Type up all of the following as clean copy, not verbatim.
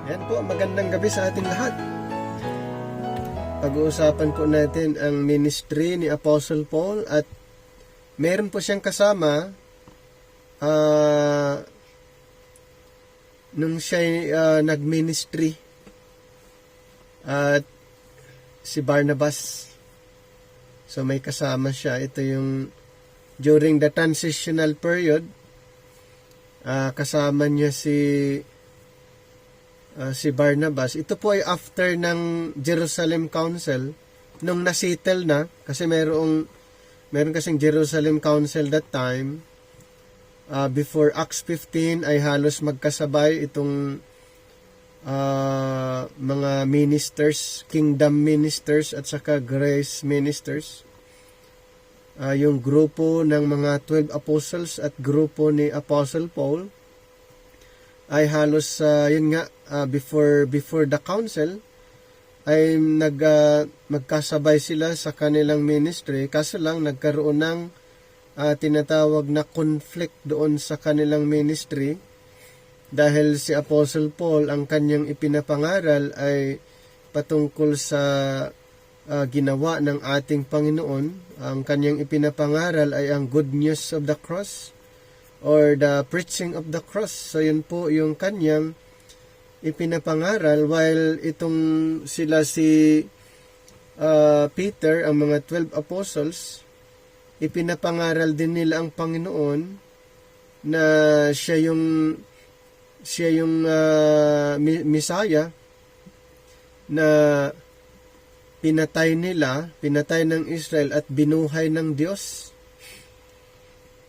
Yan po, magandang gabi sa ating lahat. Pag-uusapan po natin ang ministry ni Apostle Paul at meron po siyang kasama nung siya nag-ministry at si Barnabas. So may kasama siya. Ito yung during the transitional period, kasama niya si Barnabas. Ito po ay after ng Jerusalem Council, nung nasettle na, kasi meron kasing Jerusalem Council that time, before Acts 15 ay halos magkasabay itong mga ministers, kingdom ministers at saka grace ministers. Yung grupo ng mga 12 apostles at grupo ni Apostle Paul ay halos yun nga before the council ay magkasabay sila sa kanilang ministry, kaso lang nagkaroon ng tinatawag na conflict doon sa kanilang ministry dahil si Apostle Paul ang kanyang ipinapangaral ay patungkol sa ginawa ng ating Panginoon. Ang kanyang ipinapangaral ay ang good news of the cross or the preaching of the cross. So yun po yung kanyang ipinapangaral, while itong sila si Peter, ang mga 12 apostles, ipinapangaral din nila ang Panginoon na siya yung Messiah na pinatay ng Israel at binuhay ng Diyos.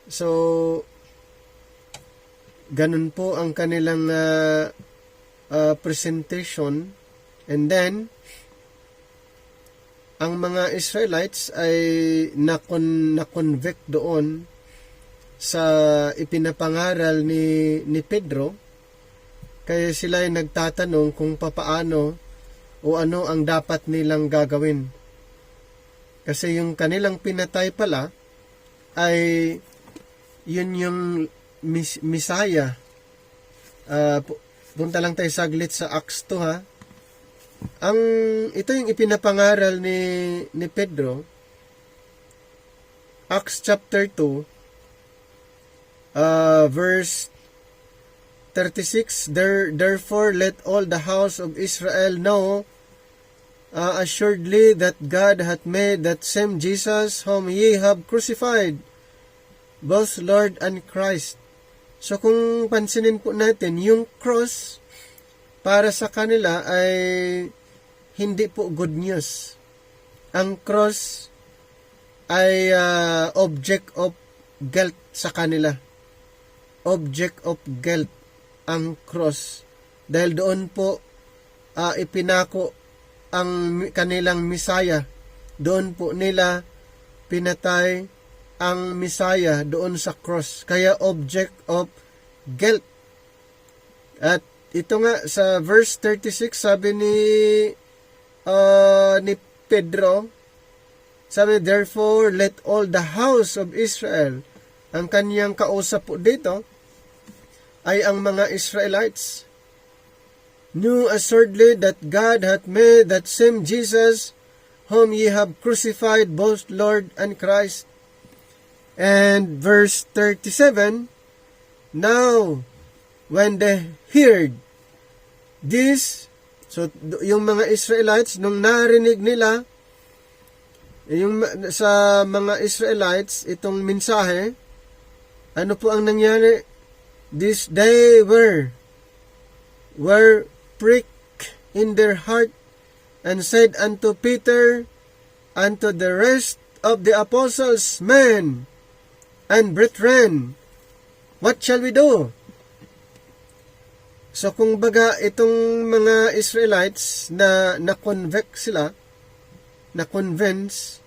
So ganun po ang kanilang presentation. And then, ang mga Israelites ay na-convict doon sa ipinapangaral ni Pedro. Kaya sila ay nagtatanong kung papaano o ano ang dapat nilang gagawin. Kasi yung kanilang pinatay pala ay yun yung Messiah. Punta lang tayo saglit sa Acts 2 ha. Ito yung ipinapangaral ni Pedro. Acts chapter 2 verse 36. Therefore let all the house of Israel know assuredly that God hath made that same Jesus whom ye have crucified, both Lord and Christ. So kung pansinin po natin, yung cross para sa kanila ay hindi po good news. Ang cross ay object of guilt sa kanila. Object of guilt ang cross. Dahil doon po ipinako ang kanilang Messiah. Doon po nila pinatay ang Messiah doon sa cross. Kaya object of guilt. At ito nga sa verse 36, sabi ni Pedro, sabi, therefore let all the house of Israel, ang kanyang kausap po dito ay ang mga Israelites, knew assuredly that God hath made that same Jesus whom ye have crucified, both Lord and Christ. And verse 37, now, when they heard this, so yung mga Israelites, nung narinig nila, sa mga Israelites, itong mensahe, ano po ang nangyari? This they were pricked in their heart, and said unto Peter, unto the rest of the apostles, men and brethren, what shall we do? So kung baga itong mga Israelites na na-convict sila, na-convince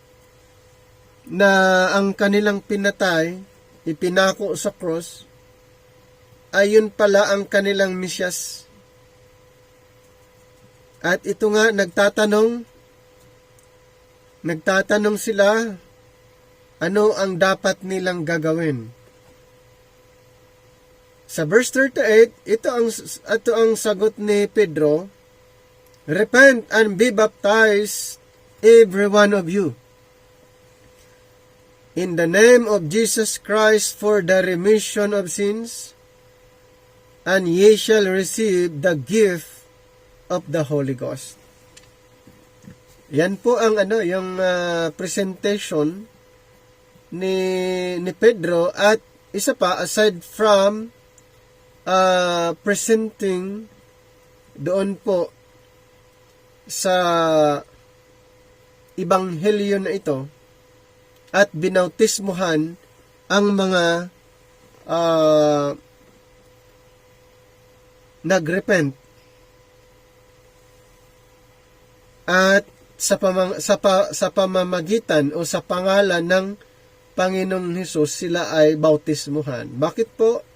na ang kanilang pinatay, ipinako sa cross, ayun pala ang kanilang Mesyas. At ito nga, nagtatanong sila, ano ang dapat nilang gagawin? Sa verse 38, ito ang sagot ni Pedro, "Repent and be baptized, every one of you, in the name of Jesus Christ for the remission of sins, and ye shall receive the gift of the Holy Ghost." Yan po ang yung presentation ni Pedro, at isa pa, aside from presenting doon po sa ebanghelyo na ito at binautismuhan ang mga nagrepent, at sa pamamagitan o sa pangalan ng Panginoong Hesus sila ay bautismuhan. Bakit po?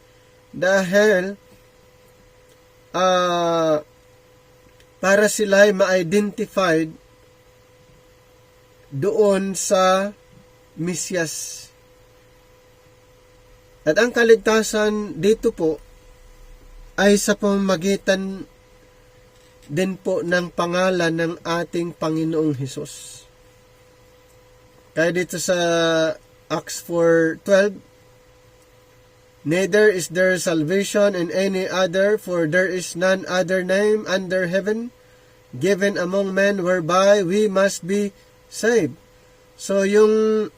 Dahil para sila ay ma-identified doon sa Mesyas. At ang kaligtasan dito po ay sa pamamagitan din po ng pangalan ng ating Panginoong Hesus. Kaya dito sa Acts 4:12, "Neither is there salvation in any other, for there is none other name under heaven given among men whereby we must be saved." So yung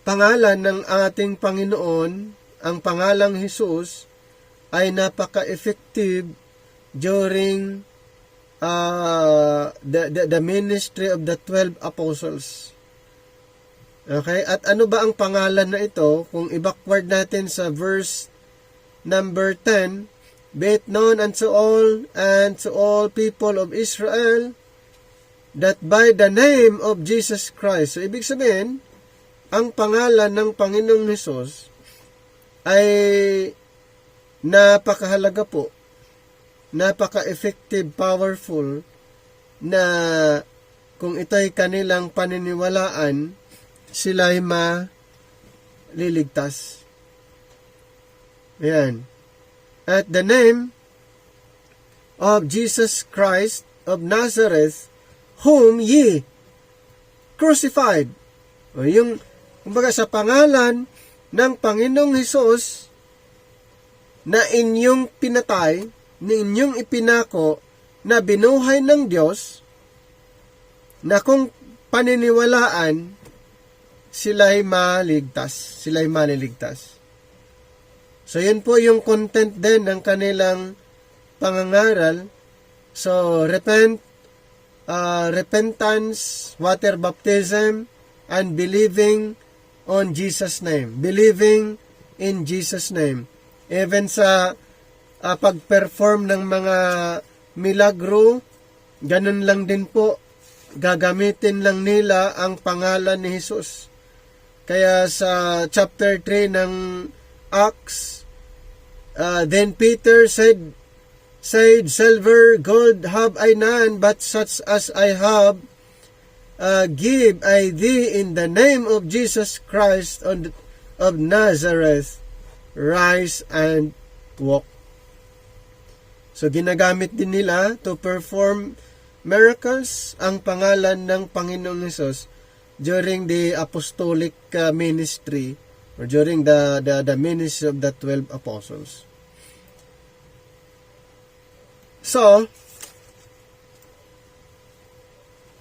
pangalan ng ating Panginoon, ang pangalang Jesus, ay napaka-effective during the ministry of the 12 apostles. Okay? At ano ba ang pangalan na ito? Kung i-backward natin sa verse number 10, "Be it known unto all and to all people of Israel that by the name of Jesus Christ." So, ibig sabihin, ang pangalan ng Panginoong Hesus ay napakahalaga po, napaka-effective, powerful, na kung ito'y kanilang paniniwalaan, sila ay maliligtas. Ayan. At the name of Jesus Christ of Nazareth, whom ye crucified. O yung, kumbaga sa pangalan ng Panginoong Hesus na inyong pinatay, na inyong ipinako, na binuhay ng Diyos, na kung paniniwalaan, sila'y maligtas. Sila'y maliligtas. So, yun po yung content din ng kanilang pangangaral. So, repentance, water baptism, and believing on Jesus' name. Believing in Jesus' name. Even sa pag-perform ng mga milagro, ganun lang din po. Gagamitin lang nila ang pangalan ni Jesus. Kaya sa chapter 3 ng Acts, then Peter said, "Silver, gold have I none, but such as I have, give I thee in the name of Jesus Christ of Nazareth. Rise and walk." So ginagamit din nila to perform miracles ang pangalan ng Panginoong Hesus during the apostolic ministry, or during the ministry of the 12 apostles. So,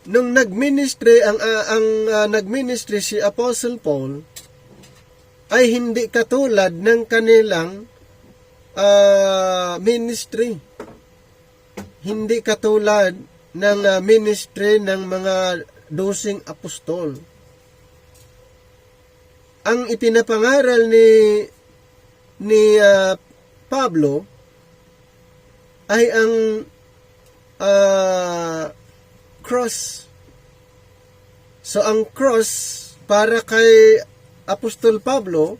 nung nagministry nagministry si Apostle Paul, ay hindi katulad ng kanilang ministry. Hindi katulad ng ministry ng mga 12 apostol. Ang ipinapangaral ni Pablo ay ang cross. So ang cross para kay Apostol Pablo,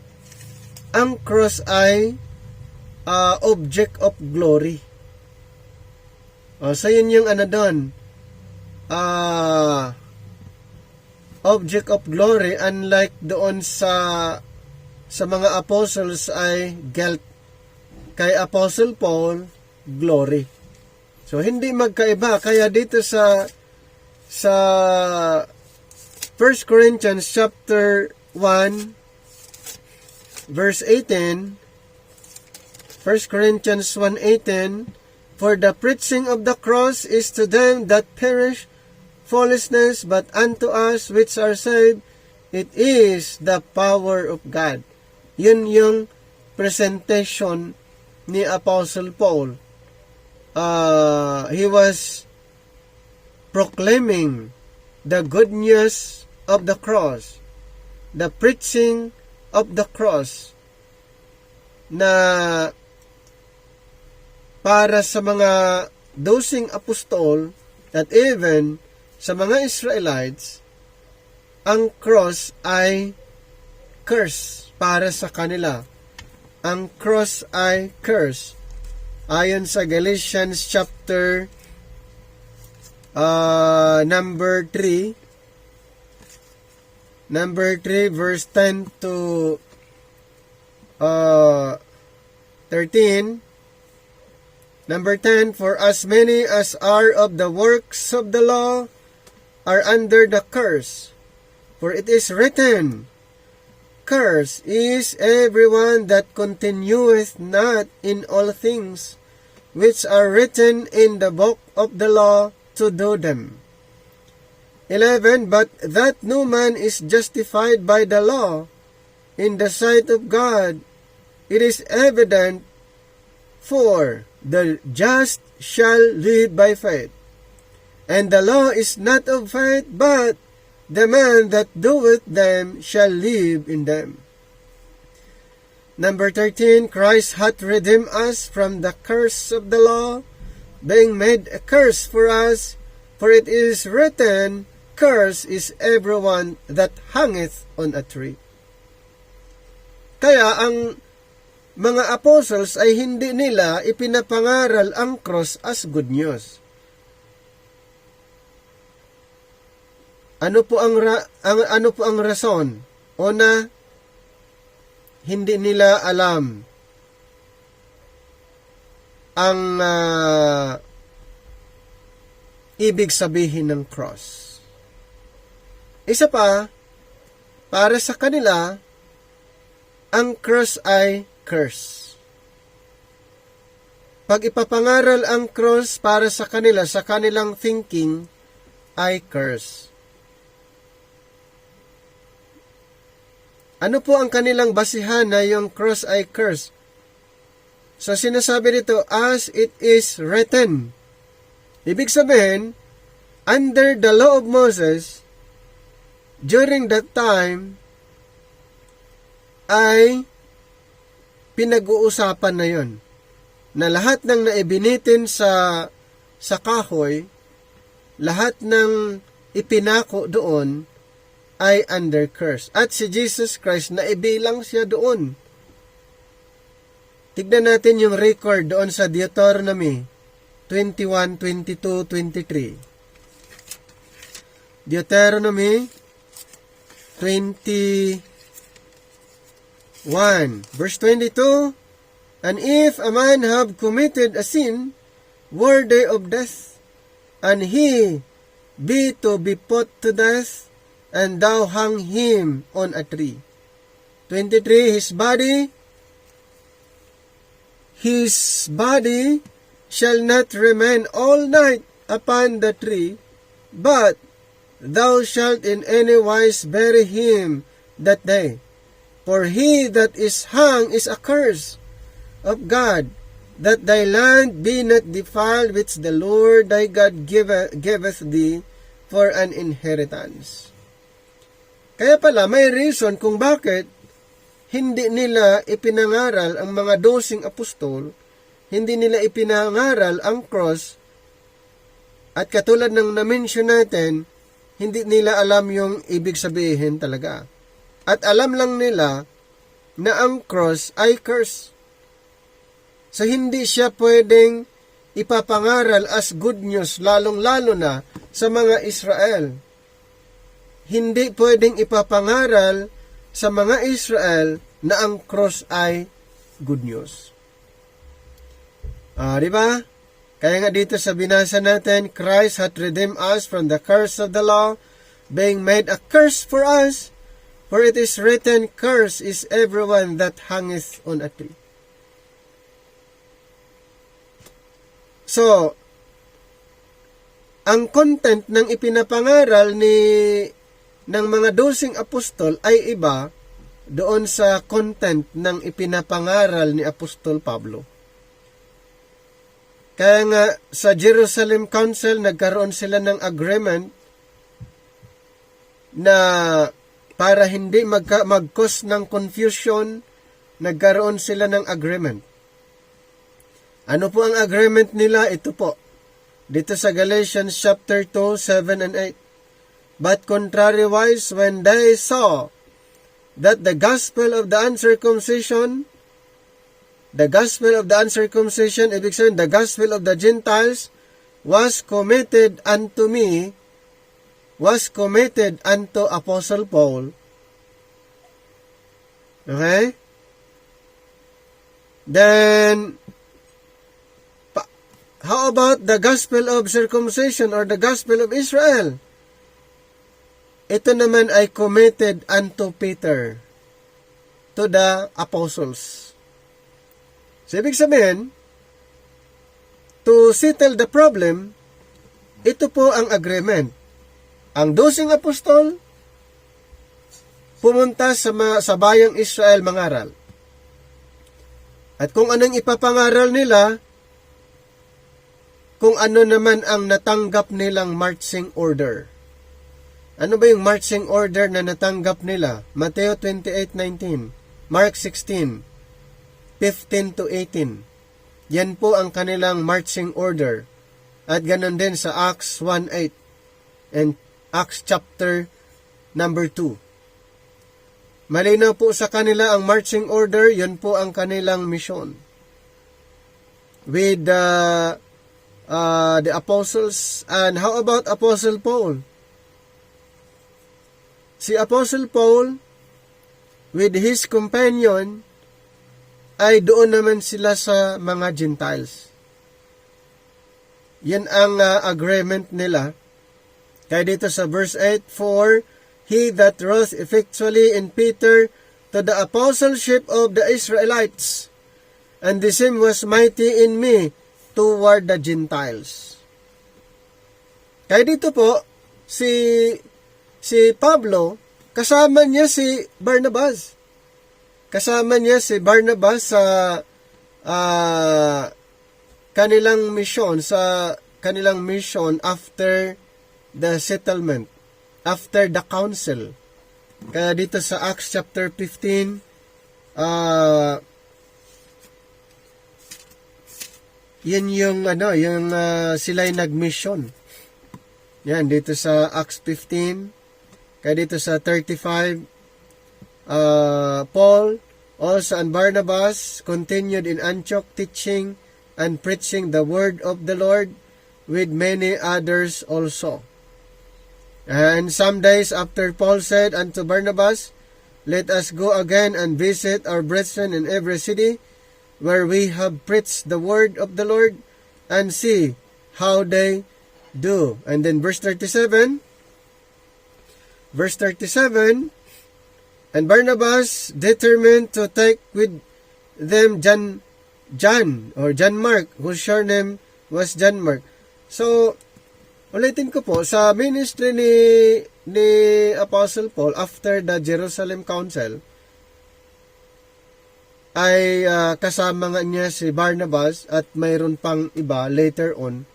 ang cross ay object of glory. So yun yung doon. Object of glory, unlike doon sa mga apostles ay guilt kay Apostle Paul, glory. So, hindi magkaiba. Kaya dito sa 1 Corinthians chapter 1, verse 18, 1 Corinthians 1:18, for the preaching of the cross is to them that perish foolishness, but unto us which are saved, it is the power of God. Yun yung presentation ni Apostle Paul. He was proclaiming the good news of the cross, the preaching of the cross, na para sa mga dosing apostol at even sa mga Israelites, ang cross ay curse para sa kanila. Ang cross ay curse. Ayon sa Galatians chapter number 3 verse 10 to 13. Number 10, for as many as are of the works of the law are under the curse. For it is written, cursed is everyone that continueth not in all things which are written in the book of the law to do them. 11, but that no man is justified by the law in the sight of God, it is evident, for the just shall live by faith. And the law is not of faith, but the man that doeth them shall live in them. Number 13, Christ hath redeemed us from the curse of the law, being made a curse for us, for it is written, cursed is everyone that hangeth on a tree. Kaya ang mga apostles ay hindi nila ipinapangaral ang cross as good news. Ano po ang rason? Una, hindi nila alam ang ibig sabihin ng cross. Isa pa, para sa kanila, ang cross ay curse. Pag ipapangaral ang cross para sa kanila, sa kanilang thinking, ay curse. Ano po ang kanilang basihan na yung cross ay curse? So sinasabi dito, as it is written. Ibig sabihin, under the law of Moses, during that time, ay pinag-uusapan na yon, na lahat ng naibinitin sa kahoy, lahat ng ipinako doon ay under curse. At si Jesus Christ, naibilang siya doon. Tignan natin yung record doon sa Deuteronomy 21, 22, 23. Deuteronomy 21, verse 22, and if a man have committed a sin worthy of death, and he be to be put to death, and thou hang him on a tree. 23, his body shall not remain all night upon the tree, but thou shalt in any wise bury him that day. For he that is hung is a curse of God, that thy land be not defiled, which the Lord thy God giveth thee for an inheritance. Kaya pala, may reason kung bakit hindi nila ipinangaral ang mga 12 apostol, hindi nila ipinangaral ang cross, at katulad ng na-mention natin, hindi nila alam yung ibig sabihin talaga. At alam lang nila na ang cross ay curse. So, hindi siya pwedeng ipapangaral as good news, lalong-lalo na sa mga Israel. Hindi pwedeng ipapangaral sa mga Israel na ang cross ay good news. Di ba? Kaya nga dito sa binasa natin, Christ hath redeemed us from the curse of the law, being made a curse for us, for it is written, Cursed is everyone that hangeth on a tree. So, ang content ng ipinapangaral ng mga 12 apostol ay iba doon sa content ng ipinapangaral ni Apostol Pablo. Kaya nga sa Jerusalem Council, nagkaroon sila ng agreement na para hindi mag-cause ng confusion, nagkaroon sila ng agreement. Ano po ang agreement nila? Ito po. Dito sa Galatians chapter 2, 7 and 8. But contrariwise, when they saw that the gospel of the uncircumcision, ibig sabihin, the gospel of the Gentiles, was committed unto Apostle Paul. Okay? Then, how about the gospel of circumcision or the gospel of Israel? Ito naman ay committed unto Peter, to the apostles. So, ibig sabihin, to settle the problem, ito po ang agreement. Ang 12 apostol, pumunta sa bayang Israel mangaral. At kung anong ipapangaral nila, kung ano naman ang natanggap nilang marching order. Ano ba yung marching order na natanggap nila? Mateo 28:19, Mark 16, 15 to 18. Yan po ang kanilang marching order. At ganon din sa Acts 1:8 and Acts chapter number 2. Malinaw po sa kanila ang marching order, yun po ang kanilang mission. With the apostles. And how about Apostle Paul? Si Apostle Paul, with his companion, ay doon naman sila sa mga Gentiles. Yan ang agreement nila. Kaya dito sa verse 8, For he that wrought effectually in Peter to the apostleship of the Israelites, and the same was mighty in me toward the Gentiles. Kaya dito po, si Pablo, kasama niya si Barnabas. Kasama niya si Barnabas sa kanilang mission after the settlement, after the council. Kaya dito sa Acts chapter 15, yun yung sila'y nag-mission. Yan, dito sa Acts 15, kaya dito sa 35, Paul also and Barnabas continued in Antioch teaching and preaching the word of the Lord with many others also. And some days after, Paul said unto Barnabas, Let us go again and visit our brethren in every city where we have preached the word of the Lord, and see how they do. And then verse 37, And Barnabas determined to take with them John Mark, whose surname was John Mark. So, ulitin ko po, sa ministry ni Apostle Paul after the Jerusalem Council, ay kasama nga niya si Barnabas at mayroon pang iba later on.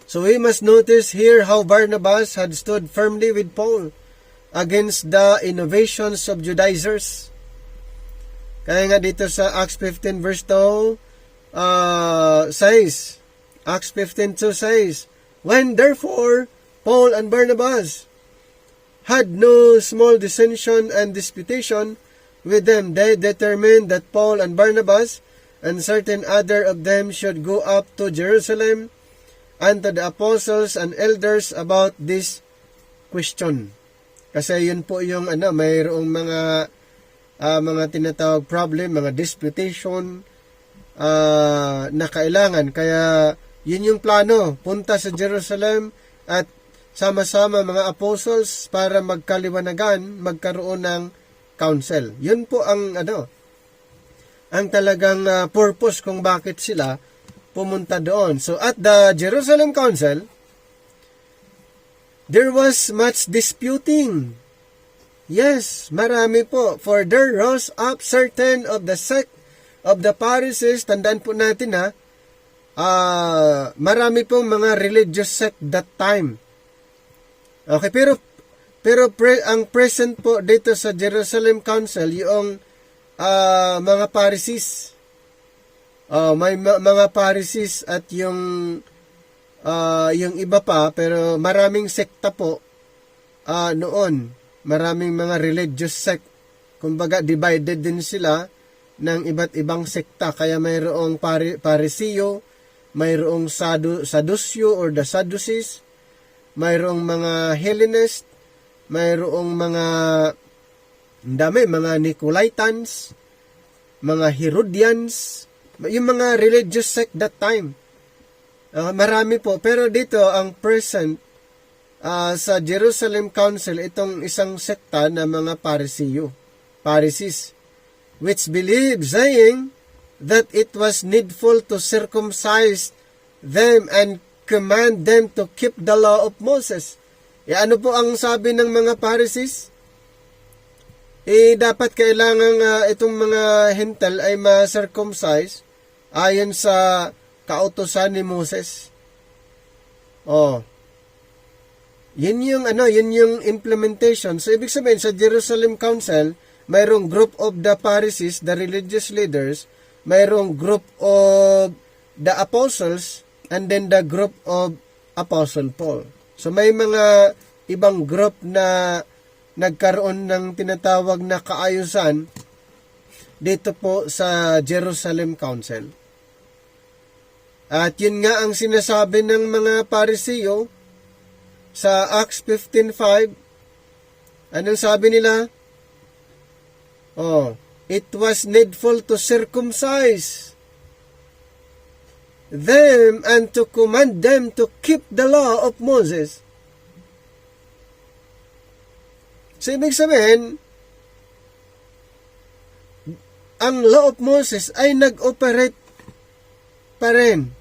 So we must notice here how Barnabas had stood firmly with Paul against the innovations of Judaizers. Kaya nga dito sa Acts 15 verse 2 says, Acts 15:2 says, When therefore Paul and Barnabas had no small dissension and disputation with them, they determined that Paul and Barnabas and certain other of them should go up to Jerusalem unto the apostles and elders about this question. Kasi yun po yung mayroong mga tinatawag problem, mga disputation na kailangan. Kaya yun yung plano, punta sa Jerusalem at sama-sama mga apostles para magkaliwanagan, magkaroon ng council. Yun po ang ang talagang purpose kung bakit sila pumunta doon. So at the Jerusalem Council, there was much disputing. Yes, marami po. For there rose up certain of the sect of the Pharisees. Tandaan po natin marami pong mga religious sect that time. Okay, pero ang present po dito sa Jerusalem Council, yung mga Pharisees. May mga Pharisees at yung iba pa, pero maraming sekta po noon. Maraming mga religious sect. Kumbaga, divided din sila ng iba't ibang sekta. Kaya mayroong Pariseo, mayroong Sadduceo or the Sadducees, mayroong mga Hellenist, mayroong mga Nicolaitans, mga Herodians, yung mga religious sect that time. Marami po. Pero dito, ang present sa Jerusalem Council, itong isang sekta na mga Pharisees, which believed, saying that it was needful to circumcise them and command them to keep the law of Moses. Ano po ang sabi ng mga Pharisees? Dapat kailangan itong mga hentel ay ma-circumcise ayon sa kautusan ni Moses. Yun yung implementation. So, ibig sabihin, sa Jerusalem Council, mayroong group of the Pharisees, the religious leaders, mayroong group of the apostles, and then the group of Apostle Paul. So, may mga ibang group na nagkaroon ng tinatawag na kaayusan dito po sa Jerusalem Council. At yun nga ang sinasabi ng mga Pariseo sa Acts 15:5. Anong sabi nila? It was needful to circumcise them and to command them to keep the law of Moses. So, ibig sabihin, ang law of Moses ay nag-operate pa rin.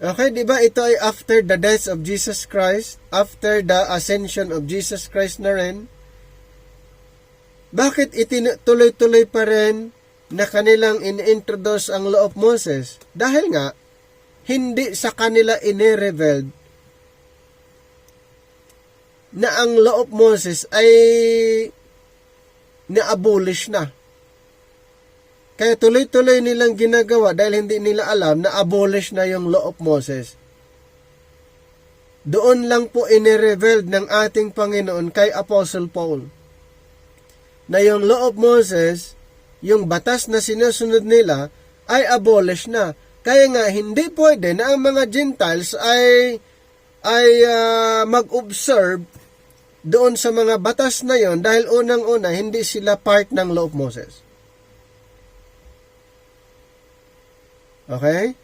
Okay, di ba ito ay after the death of Jesus Christ, after the ascension of Jesus Christ na rin? Bakit tuloy-tuloy pa rin na kanilang in-introduce ang law of Moses? Dahil nga, hindi sa kanila ine-revealed na ang law of Moses ay na-abolish na. Kaya tuloy-tuloy nilang ginagawa dahil hindi nila alam na abolish na yung law of Moses. Doon lang po ine-revealed ng ating Panginoon kay Apostle Paul na yung law of Moses, yung batas na sinusunod nila, ay abolish na. Kaya nga, hindi pwede na ang mga Gentiles ay mag-observe doon sa mga batas na yon dahil unang-una, hindi sila part ng law of Moses. Okay?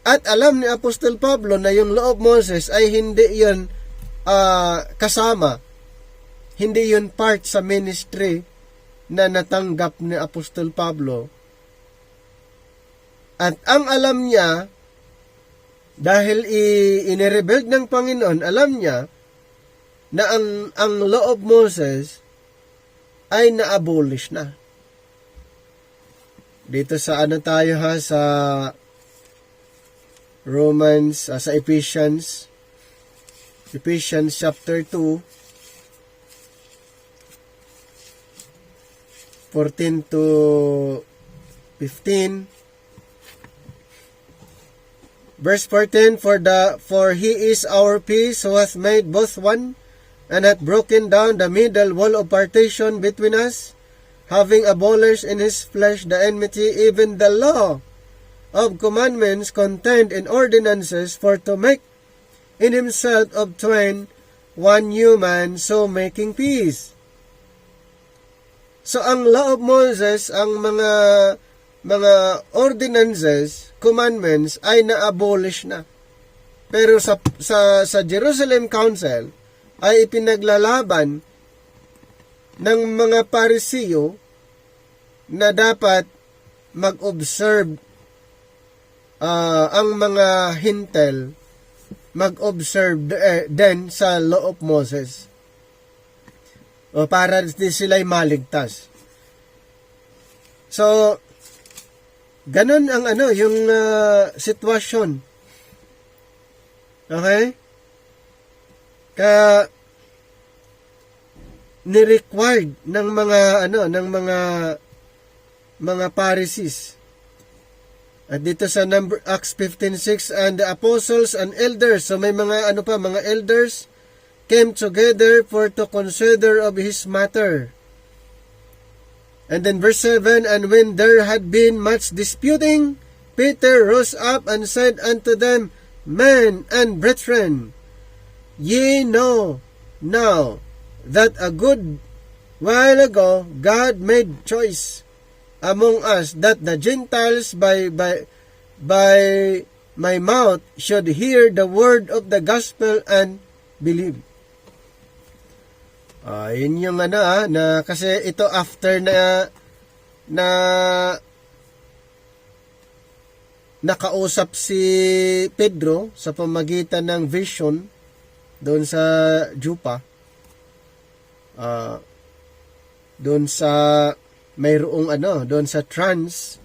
At alam ni Apostol Pablo na yung law of Moses ay hindi yun kasama. Hindi yun part sa ministry na natanggap ni Apostol Pablo. At ang alam niya, dahil inirebuild ng Panginoon, alam niya na ang law of Moses ay na-abolish na. Dito sa tayo sa Romans, sa Ephesians chapter 2, 14 to 15. Verse 14, For he is our peace, who hath made both one, and hath broken down the middle wall of partition between us, having abolished in his flesh the enmity, even the law of commandments contained in ordinances, for to make in himself of twain one new man, so making peace. So, ang law of Moses, ang mga mga ordinances, commandments ay na-abolish na. Pero sa Jerusalem Council ay ipinaglalaban ng mga Parisiyo na dapat mag-observe ang mga hintel mag-observe din sa law of Moses. O para sila'y maligtas. So, ganun ang yung sitwasyon. Okay? Kaya ni-required ng mga Pharisees. At dito sa Acts 15:6, and the apostles and elders, so may mga mga elders came together for to consider of his matter. And then verse 7, and when there had been much disputing, Peter rose up and said unto them, Men and brethren, ye know now that a good while ago God made choice among us that the Gentiles by my mouth should hear the word of the gospel and believe. Yun yung na kasi ito after na nakausap si Pedro sa pamagitan ng vision doon sa Jupa. Doon sa mayroong doon sa trance,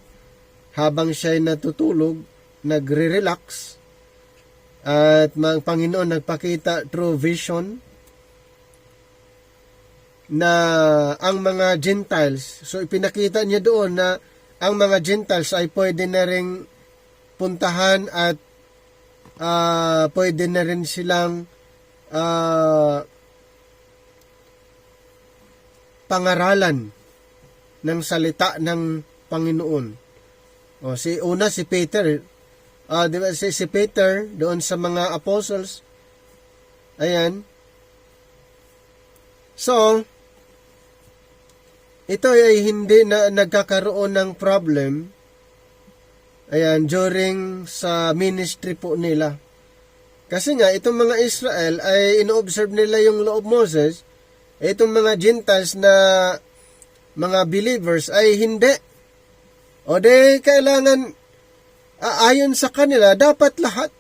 habang siya'y natutulog, nagre-relax, at ang Panginoon nagpakita through vision na ang mga Gentiles, so ipinakita niya doon na ang mga Gentiles ay pwede na ring puntahan at pwede na rin silang pangaralan ng salita ng Panginoon. Si Peter, di ba si Peter doon sa mga apostles. Ayan. So, ito ay hindi na nagkakaroon ng problem. Ayan, during sa ministry po nila. Kasi nga, itong mga Israel ay ino-observe nila yung law of Moses. Itong mga Gentiles na mga believers ay hindi. O de, kailangan ayon sa kanila, dapat lahat.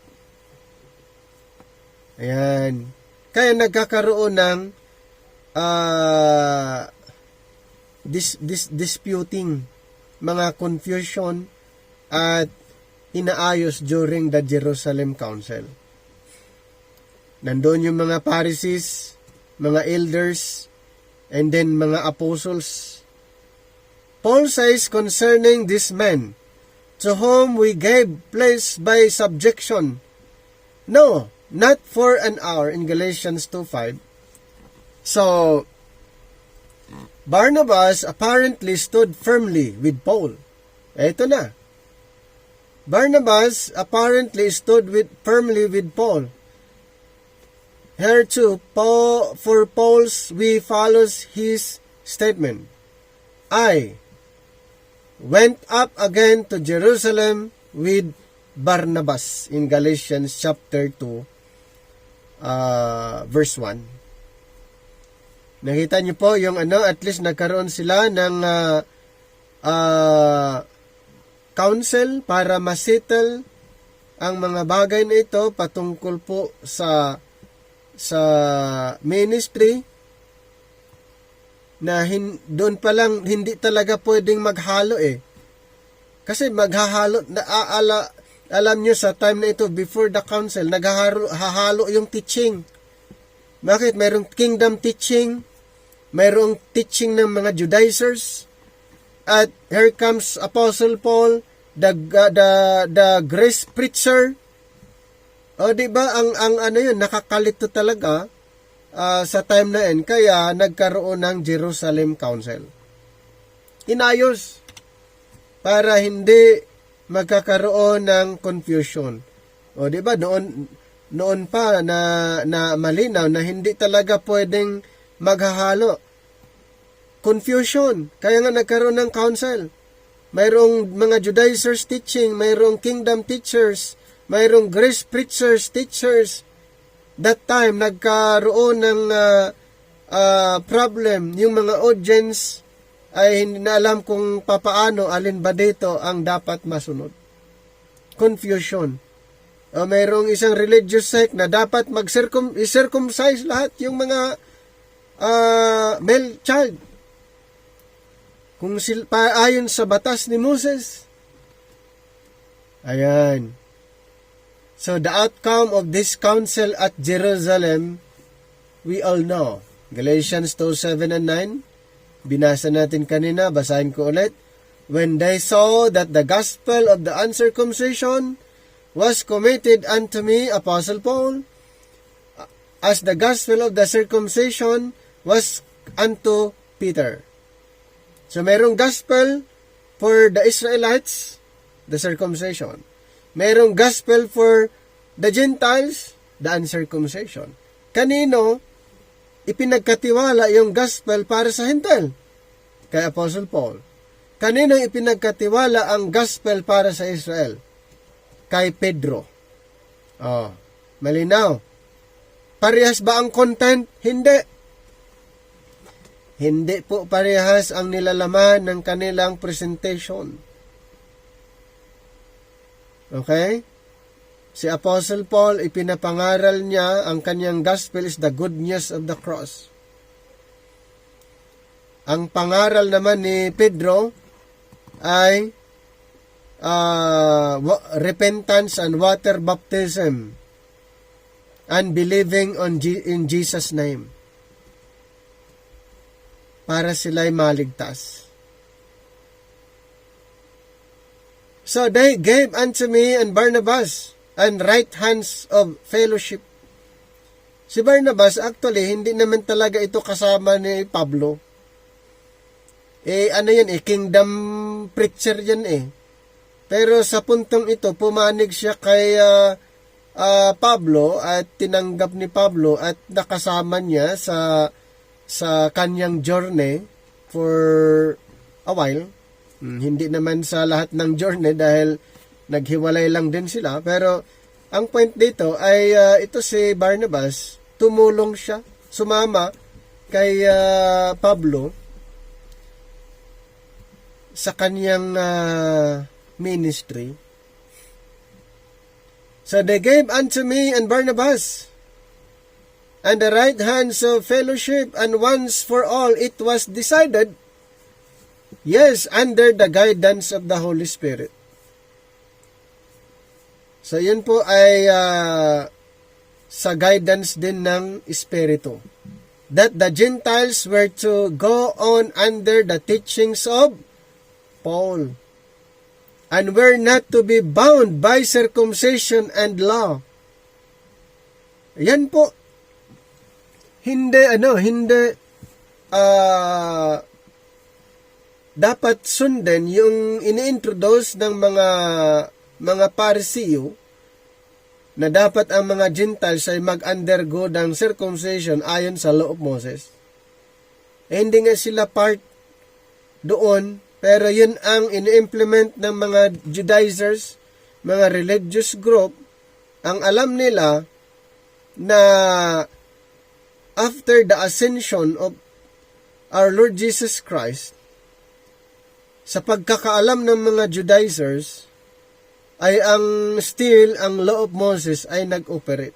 Ayan. Kaya nagkakaroon ng disputing, mga confusion at inaayos during the Jerusalem Council. Nandoon yung mga Pharisees, mga elders, and then mga apostles. Paul says concerning this men, to whom we gave place by subjection, no, not for an hour, in Galatians 2:5. So, Barnabas apparently stood firmly with Paul. Ito na. Barnabas apparently stood firmly with Paul. Here too, for Paul's, we follows his statement. I went up again to Jerusalem with Barnabas in Galatians chapter 2, verse 1. Nakita niyo po yung at least nagkaroon sila ng council para masettle ang mga bagay na ito patungkol po sa ministry, na doon pa lang hindi talaga pwedeng maghalo Kasi maghahalo, alam nyo sa time na ito, before the council, naghahalo yung teaching. Bakit? Mayroong kingdom teaching, mayroong teaching ng mga Judaizers, at here comes Apostle Paul, the grace preacher. O diba, ang yun, nakakalito talaga, sa time na yan, kaya nagkaroon ng Jerusalem Council. Inayos para hindi magkakaroon ng confusion. O di ba noon pa na malinaw na hindi talaga pwedeng maghahalo. Confusion. Kaya nga nagkaroon ng council. mayroong mga Judaizers teaching, mayroong kingdom teachers, mayroong grace preachers, teachers. That time, nagkaroon ng problem. Yung mga audience ay hindi na alam kung papaano, alin ba dito ang dapat masunod. Confusion. Mayroong isang religious sect na dapat mag-circumcise lahat yung mga male child. Kung ayon sa batas ni Moses. Ayan. So, the outcome of this council at Jerusalem, we all know. Galatians 2:7 and 9. Binasa natin kanina, basahin ko ulit. When they saw that the gospel of the uncircumcision was committed unto me, Apostle Paul, as the gospel of the circumcision was unto Peter. So, mayroong gospel for the Israelites, the circumcision. Mayroong gospel for the Gentiles, the uncircumcision. Kanino ipinagkatiwala yung gospel para sa Hentil? Kay Apostle Paul. Kanino ipinagkatiwala ang gospel para sa Israel? Kay Pedro. Malinaw. Parehas ba ang content? Hindi. Hindi po parehas ang nilalaman ng kanilang presentation. Okay? Si Apostle Paul, ipinapangaral niya ang kanyang gospel is the good news of the cross. Ang pangaral naman ni Pedro ay repentance and water baptism and believing in Jesus' name para sila'y maligtas. So they gave unto me and Barnabas and right hands of fellowship. Si Barnabas, actually, hindi naman talaga ito kasama ni Pablo. Kingdom preacher yan . Pero sa puntong ito, pumanig siya kay Pablo at tinanggap ni Pablo at nakasama niya sa kanyang journey for a while. Hindi naman sa lahat ng journey dahil naghiwalay lang din sila. Pero ang point dito ay ito si Barnabas, tumulong siya, sumama kay Pablo sa kanyang ministry. So they gave unto me and Barnabas and the right hands of fellowship, and once for all it was decided, yes, under the guidance of the Holy Spirit. So, yun po ay sa guidance din ng Espiritu. That the Gentiles were to go on under the teachings of Paul and were not to be bound by circumcision and law. Yan po. Hindi dapat sundin yung ini-introduce ng mga Parisiyo na dapat ang mga Gentiles ay mag-undergo ng circumcision ayon sa law of Moses. Hindi nga sila part doon, pero yun ang ini-implement ng mga Judaizers, mga religious group. Ang alam nila na after the ascension of our Lord Jesus Christ, sa pagkakaalam ng mga Judaizers, ay ang law of Moses ay nag-operate.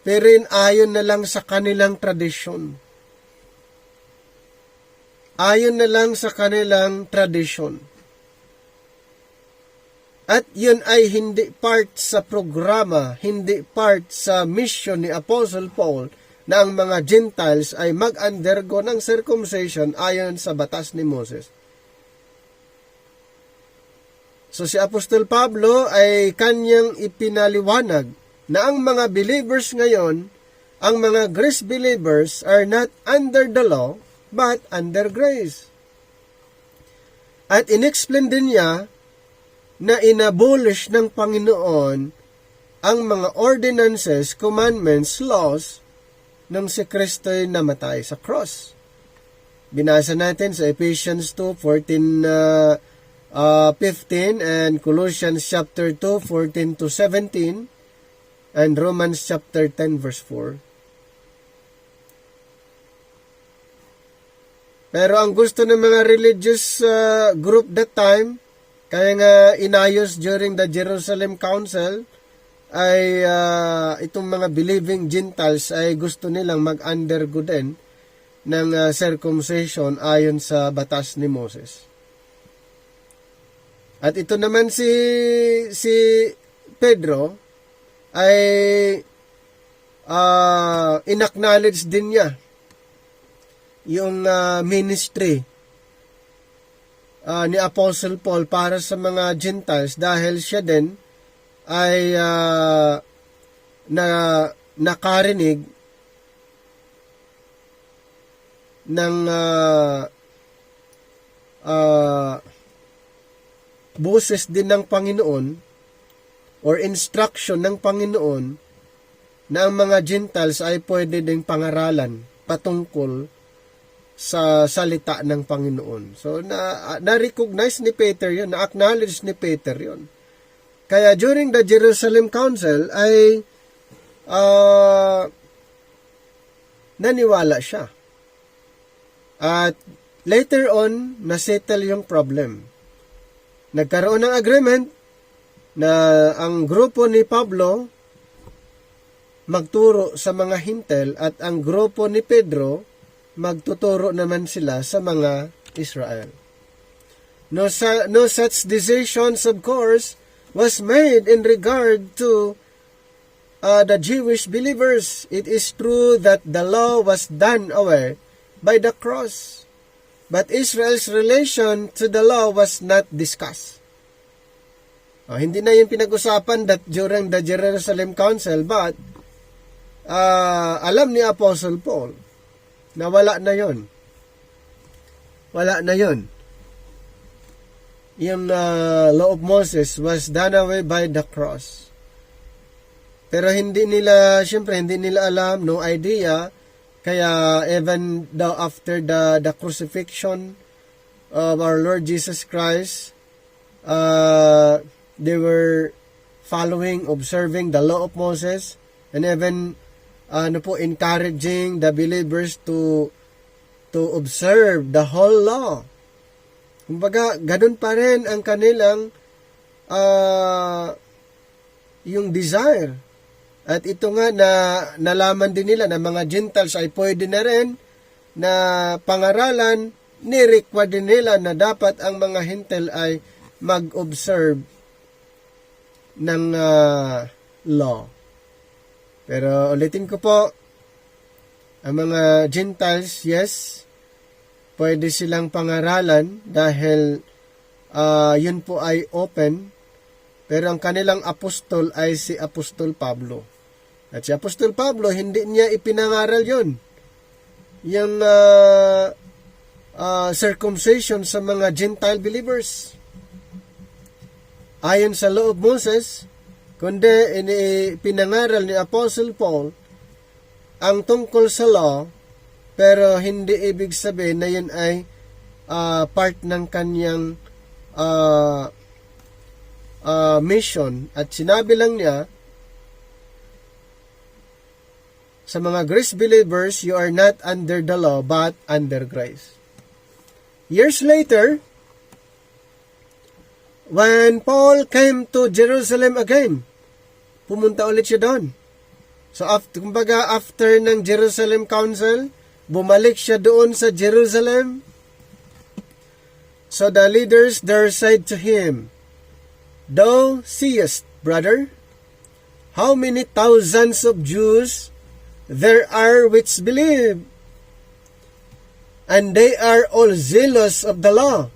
Pero ayon na lang sa kanilang tradisyon. Ayon na lang sa kanilang tradisyon. At yun ay hindi part sa programa, hindi part sa mission ni Apostle Paul na ang mga Gentiles ay mag-undergo ng circumcision ayon sa batas ni Moses. So si Apostol Pablo ay kanyang ipinaliwanag na ang mga believers ngayon, ang mga grace believers are not under the law, but under grace. At inexplain din niya na inabolish ng Panginoon ang mga ordinances, commandments, laws nang si Kristo'y namatay sa cross. Binasa natin sa Ephesians 2:14, 15, and Colossians chapter 2, 14 to 17, and Romans chapter 10, verse 4. Pero ang gusto ng mga religious group that time, kaya nga inayos during the Jerusalem Council, ay itong mga believing Gentiles ay gusto nilang mag-undergo din ng circumcision ayon sa batas ni Moses. At ito naman si Pedro ay inacknowledge din niya yung ministry ni Apostle Paul para sa mga Gentiles dahil siya din ay nakarinig ng boses din ng Panginoon or instruction ng Panginoon na ang mga Gentiles ay pwede ding pangaralan patungkol sa salita ng Panginoon. So, na-recognize ni Peter yun, na-acknowledge ni Peter yun. Kaya during the Jerusalem Council ay naniwala siya. At later on, nasettle yung problem. Nagkaroon ng agreement na ang grupo ni Pablo magturo sa mga Hintel at ang grupo ni Pedro magtuturo naman sila sa mga Israel. No such decisions, of course, was made in regard to the Jewish believers. It is true that the law was done away by the cross, but Israel's relation to the law was not discussed. Hindi na yung pinag-usapan that during the Jerusalem Council, but alam ni Apostle Paul na wala na yon. Wala na yon. Yung law of Moses was done away by the cross. Pero hindi nila alam, no idea, kaya even though after the crucifixion of our Lord Jesus Christ, they were following, observing the law of Moses, and even encouraging the believers to observe the whole law. Kumbaga, ganun pa rin ang kanilang yung desire. At ito nga na nalaman din nila na mga Gentiles ay pwede na rin na pangaralan, ni-require din nila na dapat ang mga Hintel ay mag-observe ng law. Pero ulitin ko po, ang mga Gentiles, yes, pwede silang pangaralan dahil yun po ay open, pero ang kanilang apostol ay si Apostol Pablo. At si Apostol Pablo, hindi niya ipinangaral yun. Yung circumcision sa mga Gentile believers. Ayon sa law of Moses, kundi pinangaral ni Apostle Paul ang tungkol sa law, pero hindi ibig sabihin na yun ay part ng kanyang mission. At sinabi lang niya sa mga Greek believers, you are not under the law but under grace. Years later, when Paul came to Jerusalem again, pumunta ulit siya doon. So, after ng Jerusalem Council, bumalik siya doon sa Jerusalem. So, the leaders there said to him, "Thou seest, brother, how many thousands of Jews there are which believe, and they are all zealous of the law."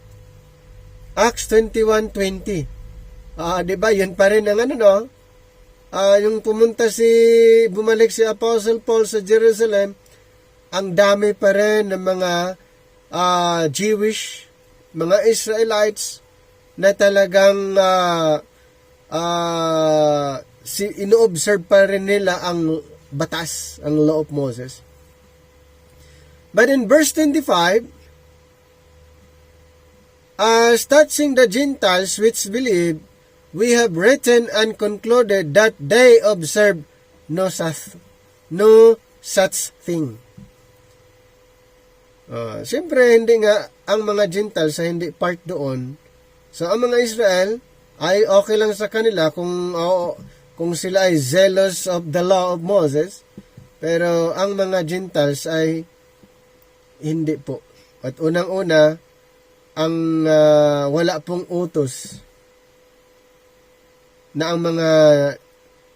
Acts 21:20. Diba, yun pa rin ang yung bumalik si Apostle Paul sa Jerusalem, ang dami pa rin ng mga Jewish, mga Israelites na talagang ino-observe pa rin nila ang batas, ang law of Moses. But in verse 25, As touching the Gentiles which believe, we have written and concluded that they observe no such thing. Siyempre, hindi nga ang mga Gentiles ay hindi part doon. So, ang mga Israel ay okay lang sa kanila kung sila ay zealous of the law of Moses. Pero ang mga Gentiles ay hindi po. At unang-una, ang wala pong utos na ang mga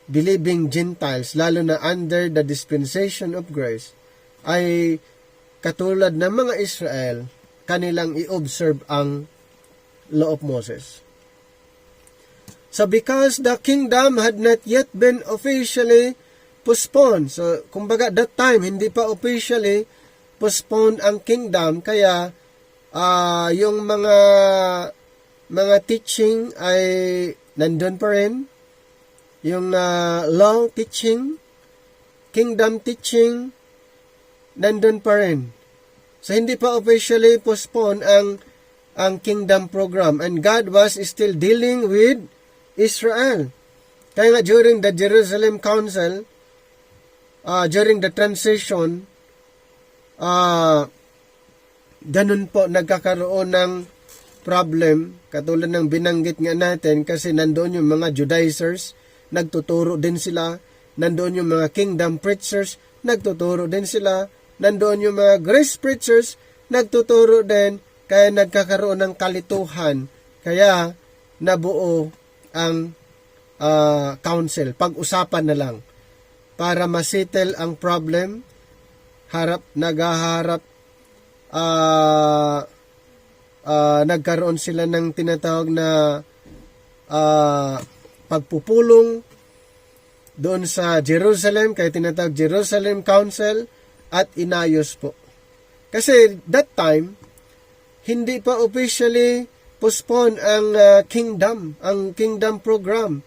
believing Gentiles, lalo na under the dispensation of grace, ay katulad ng mga Israel, kanilang i-observe ang law of Moses. So because the kingdom had not yet been officially postponed, so kumbaga that time, hindi pa officially postponed ang kingdom, kaya yung mga teaching ay nandun pa rin. Yung law teaching, kingdom teaching, nandun pa rin. So, hindi pa officially postponed ang kingdom program. And God was still dealing with Israel. Kaya nga during the Jerusalem Council, during the transition, ganun po nagkakaroon ng problem, katulad ng binanggit nga natin, kasi nandoon yung mga Judaizers, nagtuturo din sila, nandoon yung mga kingdom preachers, nagtuturo din sila, nandoon yung mga grace preachers, nagtuturo din, kaya nagkakaroon ng kalituhan, kaya nabuo ang council, pag-usapan na lang, para masettle ang problem, nagkaroon sila ng tinatawag na pagpupulong doon sa Jerusalem, kaya tinatawag Jerusalem Council, at inayos po. Kasi that time, hindi pa officially postpone ang kingdom program.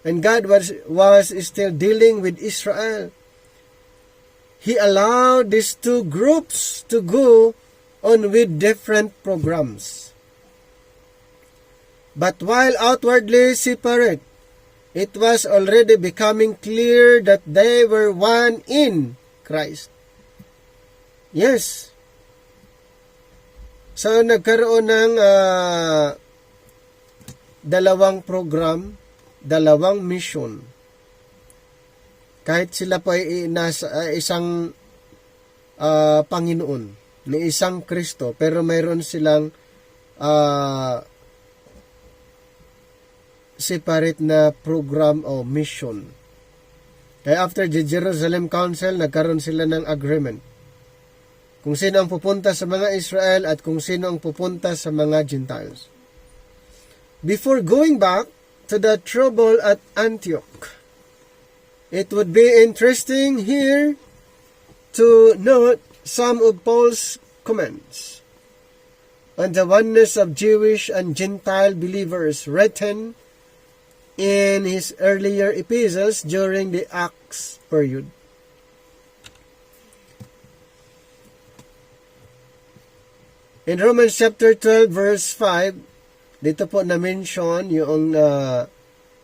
And God was still dealing with Israel. He allowed these two groups to go on with different programs. But while outwardly separate, it was already becoming clear that they were one in Christ. Yes. So, nagkaroon ng dalawang program, dalawang mission. Kahit sila po ay nasa isang Panginoon, ni isang Kristo, pero mayroon silang separate na program o mission. Kaya after the Jerusalem Council, nagkaroon sila ng agreement. Kung sino ang pupunta sa mga Israel at kung sino ang pupunta sa mga Gentiles. Before going back to the trouble at Antioch, it would be interesting here to note some of Paul's comments on the oneness of Jewish and Gentile believers written in his earlier epistles during the Acts period. In Romans chapter 12 verse 5, dito po na-mention yung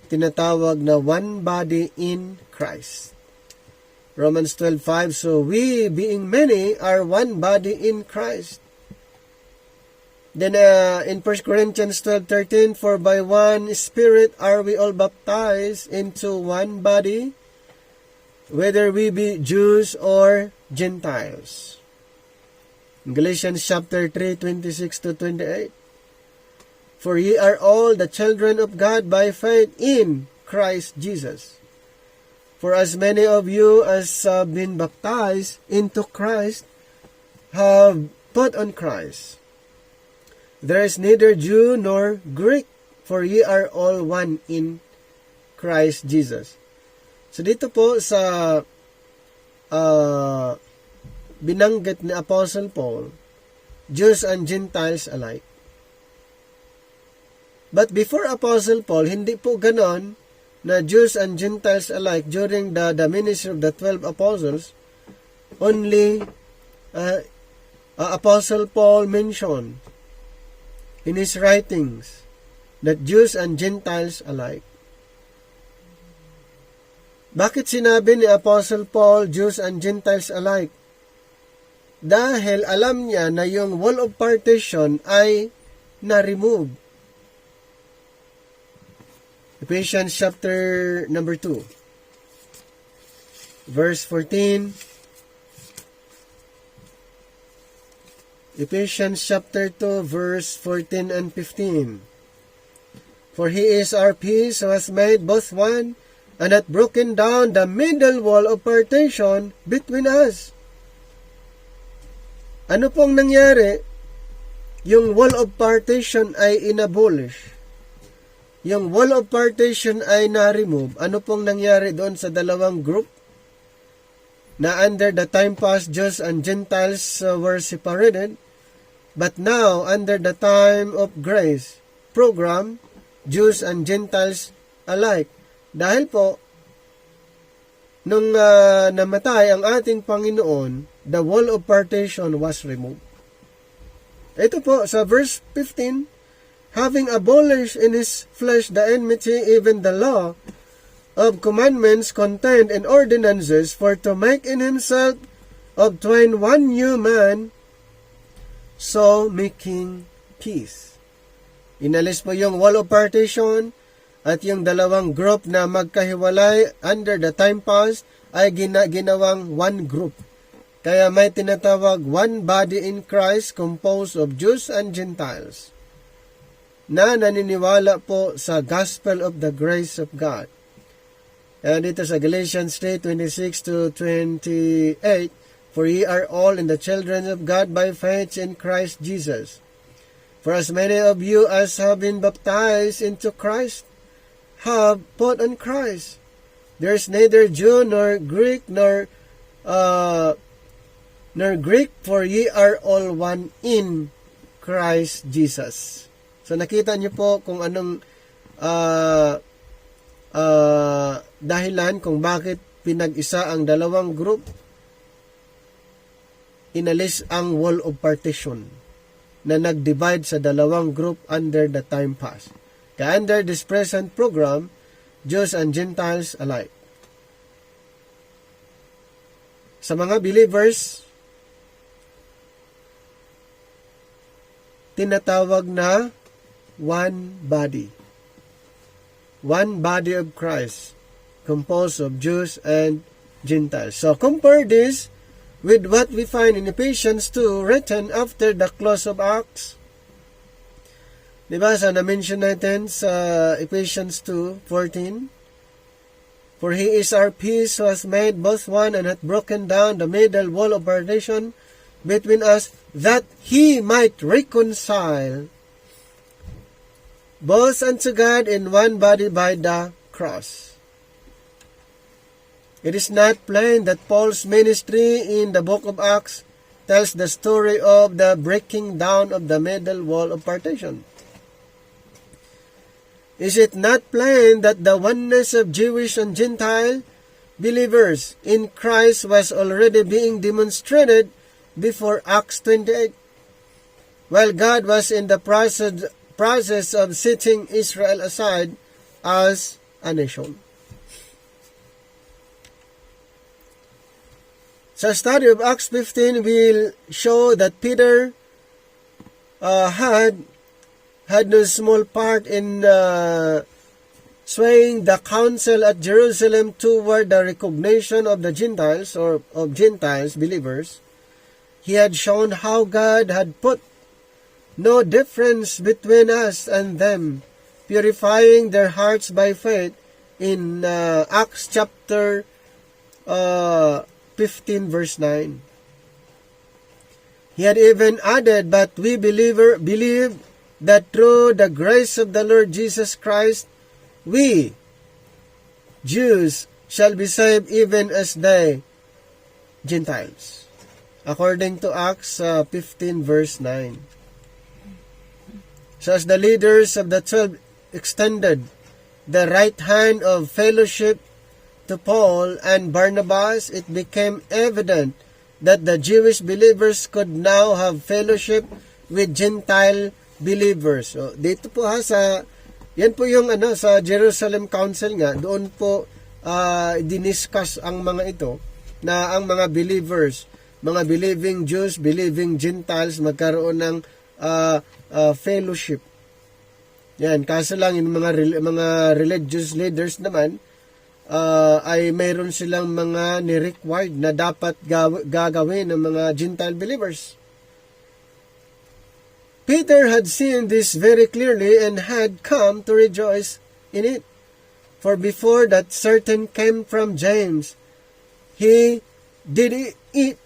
tinatawag na one body in Christ. Romans 12:5, so we being many are one body in Christ. Then in 1 Corinthians 12:13, for by one Spirit are we all baptized into one body, whether we be Jews or Gentiles. In Galatians chapter 3:26-28, for ye are all the children of God by faith in Christ Jesus. For as many of you as have been baptized into Christ have put on Christ. There is neither Jew nor Greek, for ye are all one in Christ Jesus. So dito po sa binanggit ni Apostle Paul, Jews and Gentiles alike. But before Apostle Paul, hindi po ganon na Jews and Gentiles alike during the ministry of the 12 apostles. Only Apostle Paul mentioned in his writings that Jews and Gentiles alike. Bakit sinabi ni Apostle Paul, Jews and Gentiles alike? Dahil alam niya na yung wall of partition ay na-remove. Ephesians chapter number 2, verse 14. Ephesians chapter 2, verse 14 and 15. For he is our peace, who has made both one, and hath broken down the middle wall of partition between us. Ano pong nangyari? Yung wall of partition ay inabolish. Yung wall of partition ay na-remove. Ano pong nangyari doon sa dalawang group? Na under the time past, Jews and Gentiles were separated. But now, under the time of grace program, Jews and Gentiles alike. Dahil po, nung namatay ang ating Panginoon, the wall of partition was removed. Ito po, sa verse 15, having abolished in his flesh the enmity, even the law of commandments contained in ordinances, for to make in himself of twain one new man, so making peace. Inalis po yung wall of partition at yung dalawang group na magkahiwalay under the time past ay ginawang one group. Kaya may tinatawag one body in Christ composed of Jews and Gentiles na naniniwala po sa gospel of the grace of God. And dito sa Galatians 3:26 to 28, for ye are all in the children of God by faith in Christ Jesus. For as many of you as have been baptized into Christ have put on Christ. There is neither Jew nor Greek nor Greek, for ye are all one in Christ Jesus. So nakita niyo po kung anong dahilan kung bakit pinag-isa ang dalawang group. Inalis ang wall of partition na nag-divide sa dalawang group under the time past. Kaya under this present program, Jews and Gentiles alike. Sa mga believers, tinatawag na one body. One body of Christ, composed of Jews and Gentiles. So compare this with what we find in Ephesians 2, written after the close of Acts. Diba, sa na-mention natin sa Ephesians 2:14, for he is our peace, who has made both one, and hath broken down the middle wall of partition between us, that he might reconcile both unto God in one body by the cross. It is not plain that Paul's ministry in the book of Acts tells the story of the breaking down of the middle wall of partition. Is it not plain that the oneness of Jewish and Gentile believers in Christ was already being demonstrated before Acts 28, while God was in the process of setting Israel aside as a nation? Sa study of Acts 15, we'll show that Peter had no small part in swaying the council at Jerusalem toward the recognition of the Gentiles, or of Gentiles believers. He had shown how God had put no difference between us and them, purifying their hearts by faith in Acts chapter 15 verse 9. He had even added, but we believe that through the grace of the Lord Jesus Christ, we, Jews, shall be saved even as they, Gentiles. According to Acts 15 verse 9. So as the leaders of the 12 extended the right hand of fellowship to Paul and Barnabas, it became evident that the Jewish believers could now have fellowship with Gentile believers. So, dito po yan po yung sa Jerusalem Council nga, doon po diniscuss ang mga ito, na ang mga believers, mga believing Jews, believing Gentiles, magkaroon ng fellowship. Yan, kaso lang yung mga religious leaders naman, ay mayroon silang mga ni-required na dapat gagawin ng mga Gentile believers. Peter had seen this very clearly and had come to rejoice in it. For before that certain came from James, he did eat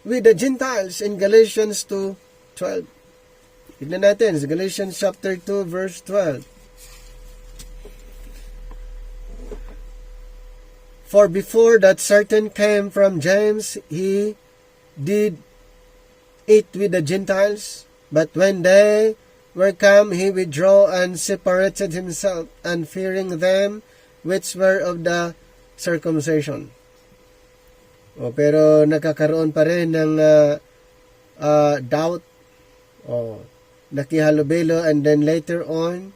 with the Gentiles in Galatians 2:12. Tignan natin, Galatians chapter 2, verse 12. For before that certain came from James, he did eat with the Gentiles, but when they were come, he withdrew and separated himself, unfearing them which were of the circumcision. Pero nakakaroon pa rin ng doubt, nakihalubilo, and then later on,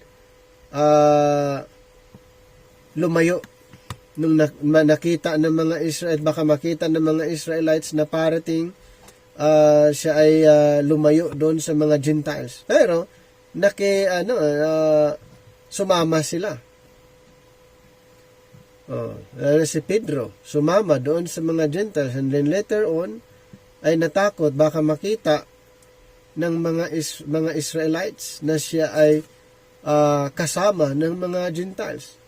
lumayo. Nung nakita ng mga Israel, baka makita ng mga Israelites na parating, siya ay lumayo doon sa mga Gentiles. Pero sumama sila. Si Pedro sumama doon sa mga Gentiles, and then later on ay natakot baka makita ng mga Israelites na siya ay kasama ng mga Gentiles.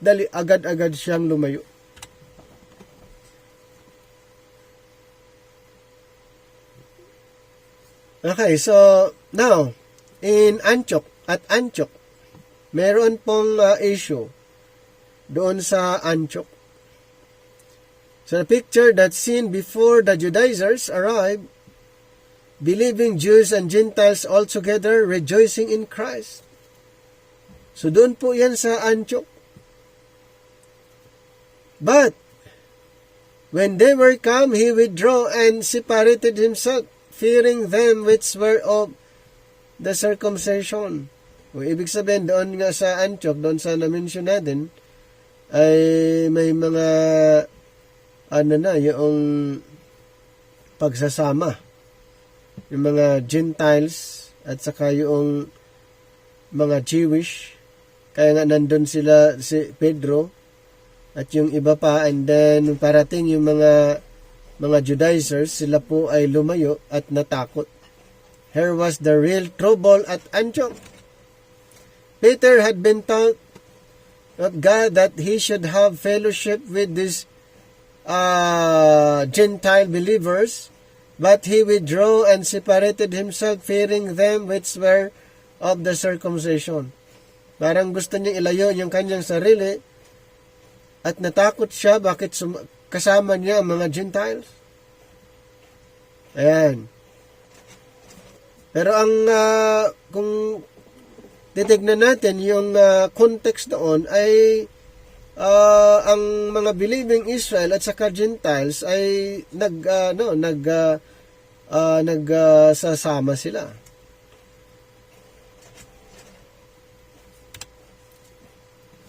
Dali agad-agad siyang lumayo. Okay, so now in Antioch, meron pong issue doon sa Antioch. So the picture that's seen before the Judaizers arrived, believing Jews and Gentiles all together rejoicing in Christ. So doon po yan sa Antioch. But when they were come, he withdrew and separated himself, fearing them which were of the circumcision. Ibig sabihin, doon nga sa Antioch, doon sa na-mention natin, ay may mga yung pagsasama. Yung mga Gentiles at saka yung mga Jewish. Kaya nga nandun sila, si Pedro, at yung iba pa, and then parating yung mga Judaizers, sila po ay lumayo at natakot. Here was the real trouble at Antioch. Peter had been taught of God that he should have fellowship with these Gentile believers, but he withdrew and separated himself, fearing them which were of the circumcision. Parang gusto niyang ilayo yung kanyang sarili, at natakot siya bakit kasama niya ang mga Gentiles. Ayan. Pero ang kung titignan natin yung context doon ay ang mga believing Israel at saka Gentiles ay nagsasama sila.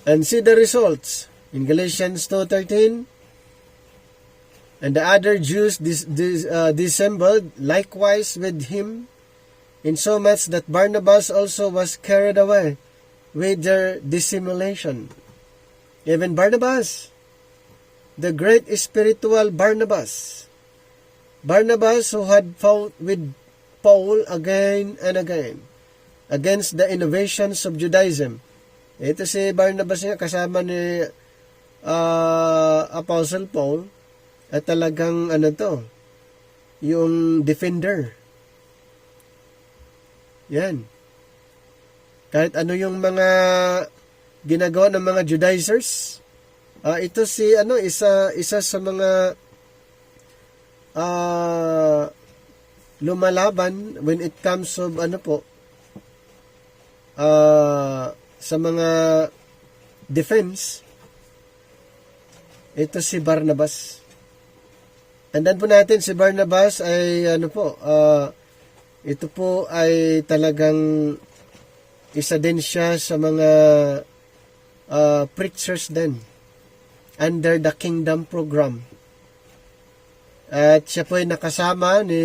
And see the results. In Galatians 2:13, and the other Jews dissembled likewise with him, insomuch that Barnabas also was carried away with their dissimulation. Even Barnabas, the great spiritual Barnabas who had fought with Paul again and again against the innovations of Judaism. Ito si Barnabas nga, kasama ni Apostle Paul, at talagang yung defender. Yan. Kahit ano yung mga ginagawa ng mga Judaizers, ito si isa sa mga lumalaban when it comes of sa mga defense. Ito si Barnabas. And then po natin, si Barnabas ay Ito po ay talagang isa din siya sa mga preachers din under the Kingdom Program. At siya po ay nakasama ni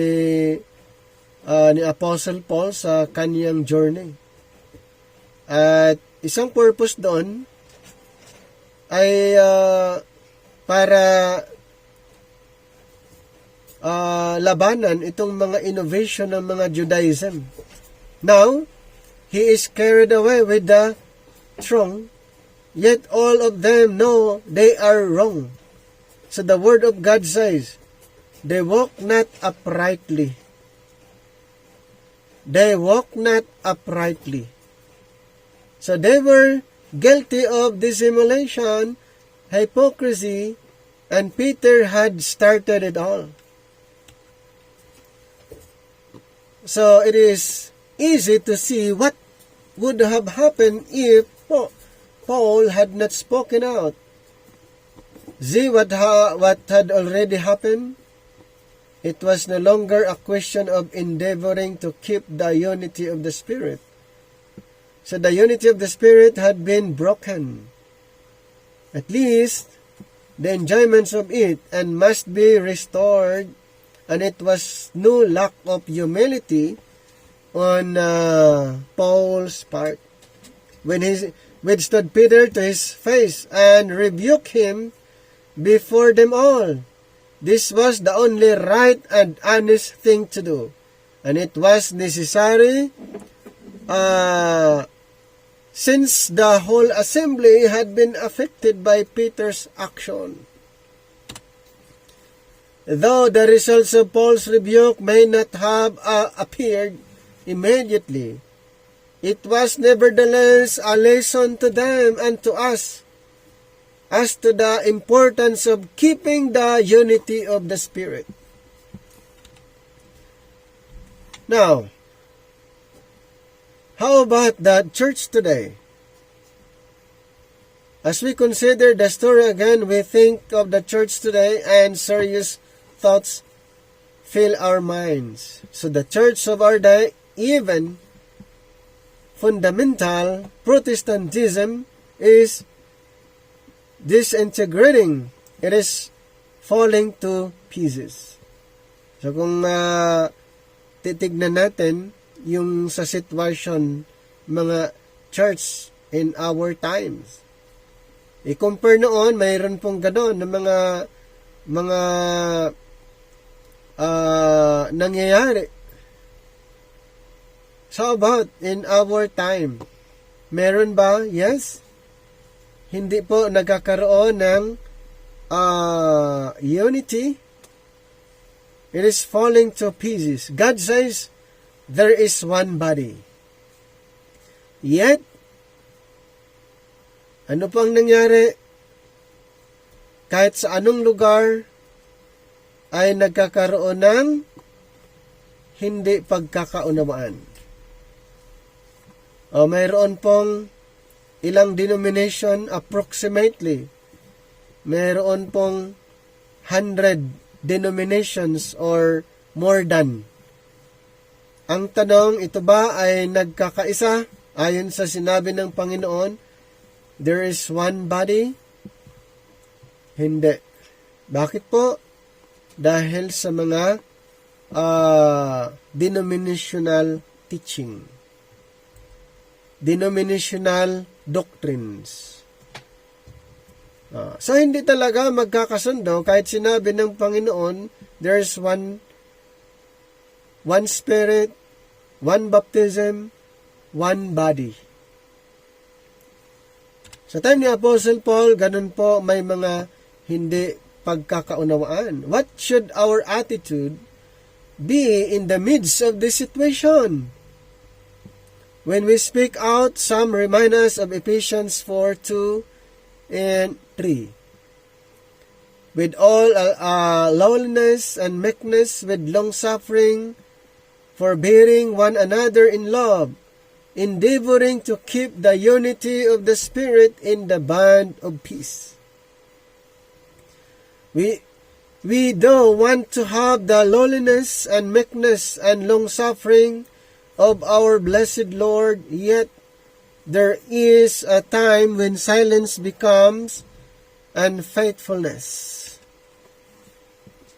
Apostle Paul sa kanyang journey. At isang purpose doon ay para labanan itong mga innovation ng mga Judaism. Now, he is carried away with the throng, yet all of them know they are wrong. So the word of God says, they walk not uprightly. They walk not uprightly. So they were guilty of dissimulation, hypocrisy, and Peter had started it all. So it is easy to see what would have happened if Paul had not spoken out. See what had already happened? It was no longer a question of endeavoring to keep the unity of the Spirit. So the unity of the Spirit had been broken. At least, the enjoyments of it and must be restored, and it was no lack of humility on Paul's part. When he withstood Peter to his face and rebuked him before them all. This was the only right and honest thing to do. And it was necessary since the whole assembly had been affected by Peter's action. Though the results of Paul's rebuke may not have appeared immediately, it was nevertheless a lesson to them and to us as to the importance of keeping the unity of the Spirit. Now, how about the church today? As we consider the story again, we think of the church today and serious thoughts fill our minds. So the church of our day, even fundamental Protestantism, is disintegrating. It is falling to pieces. So kung titignan natin yung sa sitwasyon mga church in our times, i-compare noon, mayroon pong gano'n na mga nangyayari. So about in our time, meron ba? Yes. Hindi po nagkakaroon ng unity. It is falling to pieces. God says, there is one body. Yet, ano pang nangyari? Kahit sa anong lugar ay nagkakaroon ng hindi pagkakaunawaan. O mayroon pong ilang denomination approximately. Meron pong 100 denominations or more than. Ang tanong, ito ba ay nagkakaisa? Ayon sa sinabi ng Panginoon, there is one body? Hindi. Bakit po? Dahil sa mga denominational teaching. Denominational doctrines. So, hindi talaga magkakasundo kahit sinabi ng Panginoon, there's one Spirit, one baptism, one body. Sa time ni Apostle Paul, ganun po may mga hindi pagkakaunawaan. What should our attitude be in the midst of this situation? When we speak out, some remind us of Ephesians 4:2 and 3. With all lowliness and meekness, with long-suffering, forbearing one another in love, endeavoring to keep the unity of the Spirit in the bond of peace. We do want to have the lowliness and meekness and long-suffering of our blessed Lord, yet there is a time when silence becomes unfaithfulness.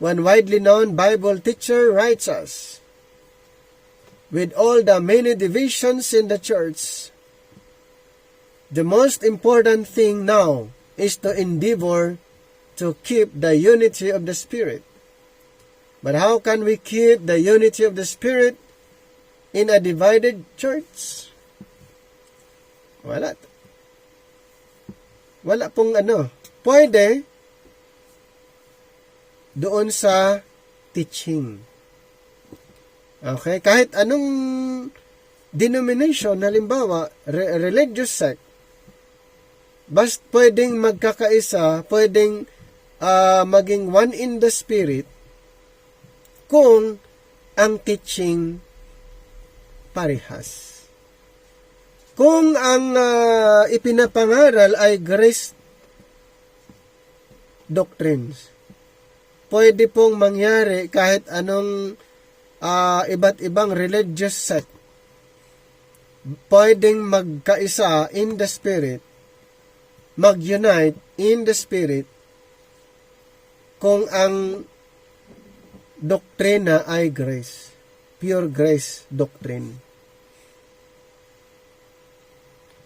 One widely known Bible teacher writes us, with all the many divisions in the church, the most important thing now is to endeavor to keep the unity of the Spirit. But how can we keep the unity of the Spirit in a divided church? Wala pong Pwede doon sa teaching. Okay? Kahit anong denomination, halimbawa, religious sect, basta pwedeng magkakaisa, pwedeng maging one in the Spirit kung ang teaching parehas. Kung ang ipinapangaral ay grace doctrines, pwede pong mangyari kahit anong iba't ibang religious sect, pwedeng magkaisa in the Spirit, mag-unite in the Spirit, kung ang doktrina ay grace, pure grace doctrine.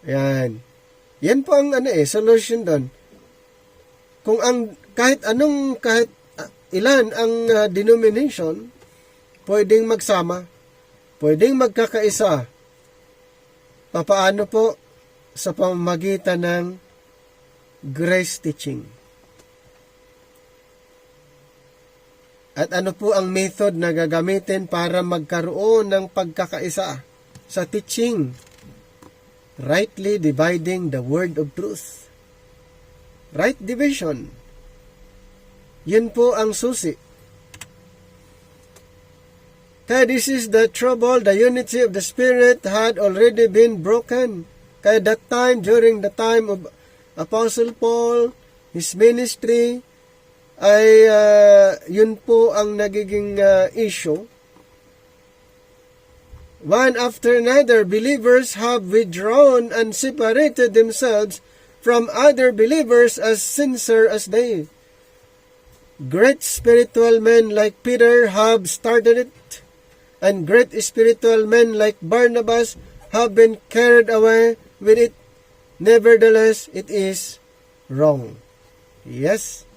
Yan. Yan po ang solution doon. Kung ang kahit ilan ang denomination, pwedeng magsama, pwedeng magkakaisa. Papaano po? Sa pamamagitan ng grace teaching. At ano po ang method na gagamitin para magkaroon ng pagkakaisa sa teaching? Rightly dividing the word of truth. Right division. Yun po ang susi. Kaya this is the trouble. The unity of the Spirit had already been broken. Kaya that time, during the time of Apostle Paul, his ministry, ay yun po ang nagiging issue. One after another, believers have withdrawn and separated themselves from other believers as sincere as they. Great spiritual men like Peter have started it, and great spiritual men like Barnabas have been carried away with it. Nevertheless, it is wrong. Yes.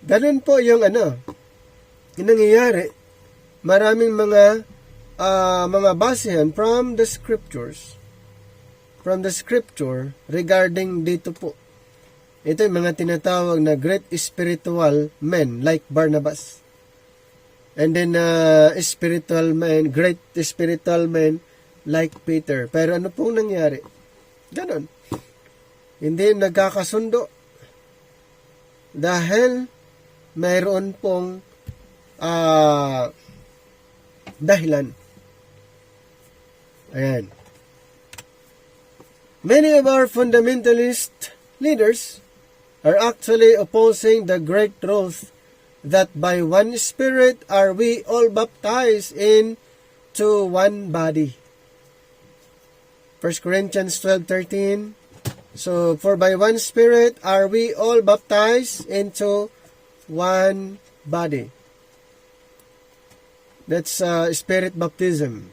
Ganun po yung nangyayari. Maraming mga basehan from the scripture regarding dito po. Ito yung mga tinatawag na great spiritual men like Barnabas. And then great spiritual men like Peter. Pero ano pong nangyari? Ganon. Hindi nagkakasundo. Dahil mayroon pong dahilan. Ayan. Many of our fundamentalist leaders are actually opposing the great truth that by one Spirit are we all baptized into one body. 1 Corinthians 12:13. So, for by one Spirit are we all baptized into one body. That's Spirit baptism.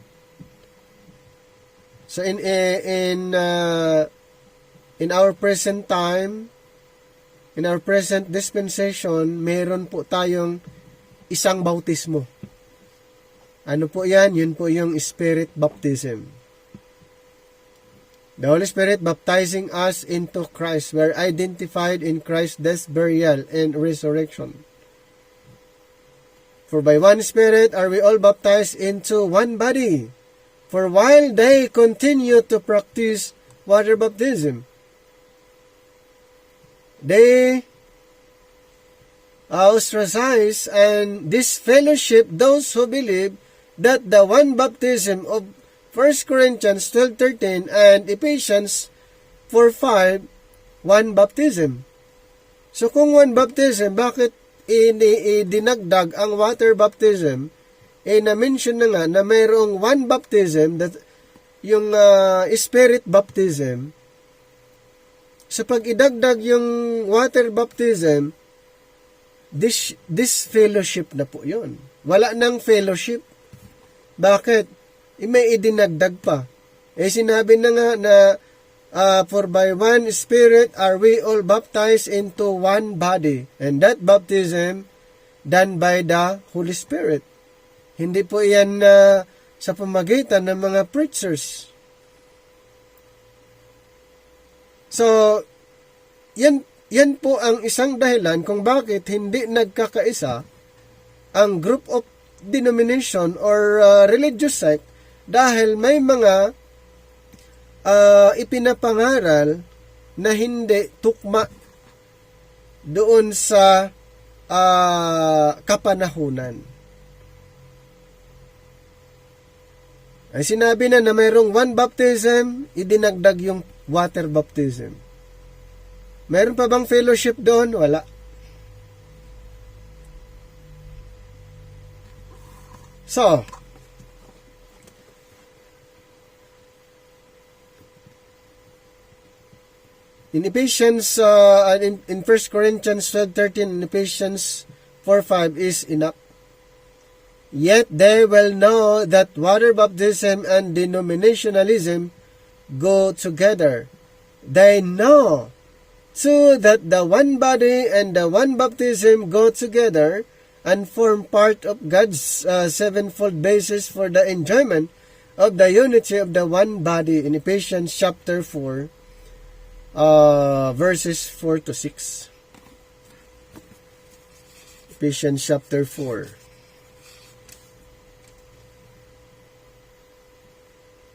So, in our present time, in our present dispensation, meron po tayong isang bautismo. Ano po yan? Yun po yung Spirit baptism. The Holy Spirit baptizing us into Christ. We are identified in Christ's death, burial, and resurrection. For by one Spirit are we all baptized into one body. For while they continue to practice water baptism, they ostracize and disfellowship those who believe that the one baptism of 1 Corinthians 12:13 and Ephesians 4:5, one baptism. So kung one baptism, bakit dinagdag ang water baptism? Na-mention na nga na mayroong one baptism, that yung spirit baptism. So pag idagdag yung water baptism, this fellowship na po yun. Wala nang fellowship. Bakit? May idinagdag pa. Sinabi na nga na for by one Spirit are we all baptized into one body, and that baptism done by the Holy Spirit. Hindi po yan sa pamagitan ng mga preachers. So, yan po ang isang dahilan kung bakit hindi nagkakaisa ang group of denomination or religious sect, dahil may mga ipinapangaral na hindi tukma doon sa kapanahunan. Ay sinabi na mayroong one baptism, idinagdag yung water baptism. Mayroon pa bang fellowship doon? Wala. So, in Ephesians, in 1 Corinthians 12:13, in Ephesians 4:5 is enough. Yet they will know that water baptism and denominationalism go together. They know, so that the one body and the one baptism go together and form part of God's sevenfold basis for the enjoyment of the unity of the one body, in Ephesians chapter 4, verses 4 to 6. Ephesians chapter 4.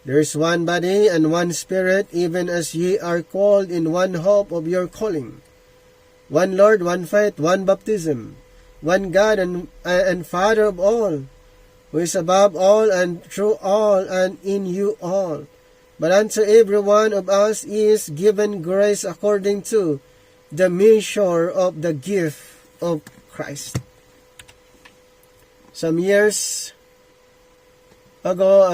There is one body and one Spirit, even as ye are called in one hope of your calling. One Lord, one faith, one baptism, one God and Father of all, who is above all and through all and in you all. But unto every one of us is given grace according to the measure of the gift of Christ. Some years ago,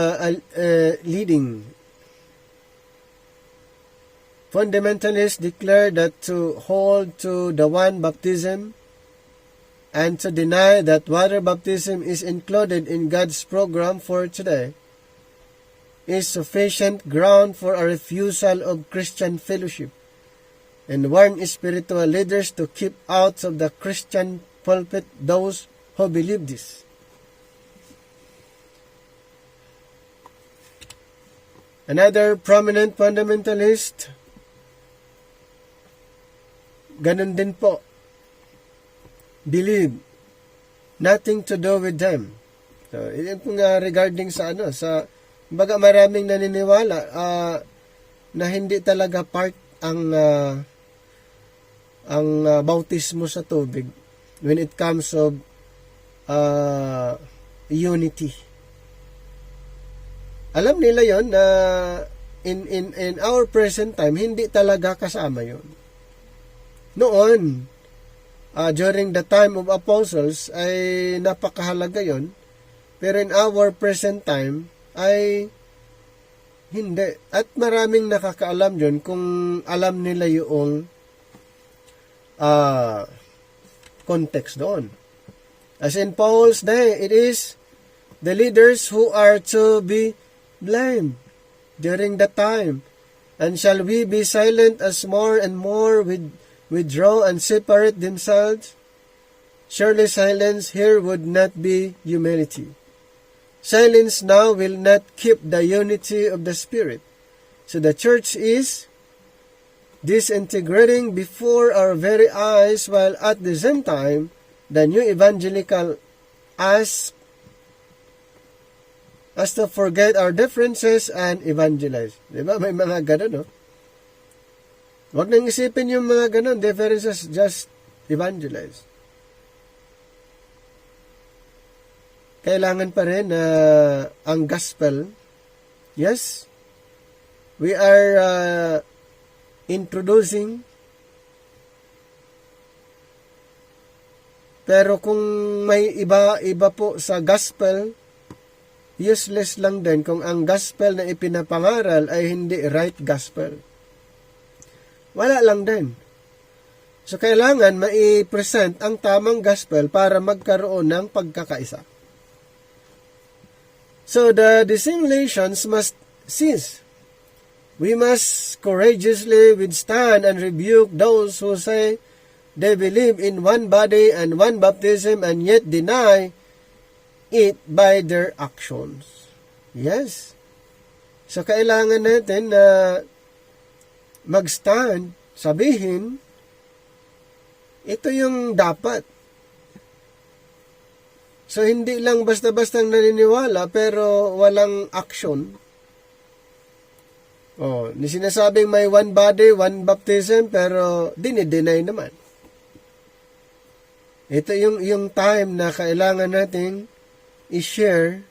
leading fundamentalists declared that to hold to the one baptism and to deny that water baptism is included in God's program for today is sufficient ground for a refusal of Christian fellowship, and warn spiritual leaders to keep out of the Christian pulpit those who believe this. Another prominent fundamentalist, ganun din po, believe, nothing to do with them. So, yun po nga regarding sa baga maraming naniniwala na hindi talaga part ang bautismo sa tubig when it comes of unity. Alam nila yon na in our present time, hindi talaga kasama yon. Noon, during the time of apostles, ay napakahalaga yon. Pero in our present time, ay hindi. At maraming nakakaalam yon kung alam nila yung context doon. As in Paul's day, it is the leaders who are to be blamed during that time. And shall we be silent as more and more withdraw and separate themselves? Surely silence here would not be humility. Silence now will not keep the unity of the Spirit. So the church is disintegrating before our very eyes, while at the same time, the new evangelical ask us to forget our differences and evangelize. Diba? May mga ganun, no? Huwag nang isipin yung mga ganun. Differences, just evangelize. Kailangan pa rin na ang gospel, yes, we are introducing Pero kung may iba po sa gospel, useless lang din kung ang gospel na ipinapangaral ay hindi right gospel. Wala lang din. So, kailangan mai-present ang tamang gospel para magkaroon ng pagkakaisa. So, the dissimulations must cease. We must courageously withstand and rebuke those who say they believe in one body and one baptism and yet deny it by their actions. Yes. So, kailangan natin na mag-stand, sabihin, ito yung dapat. So, hindi lang basta-bastang naniniwala pero walang action. Sinasabing may one body, one baptism pero dinideny naman. Ito yung time na kailangan nating i-share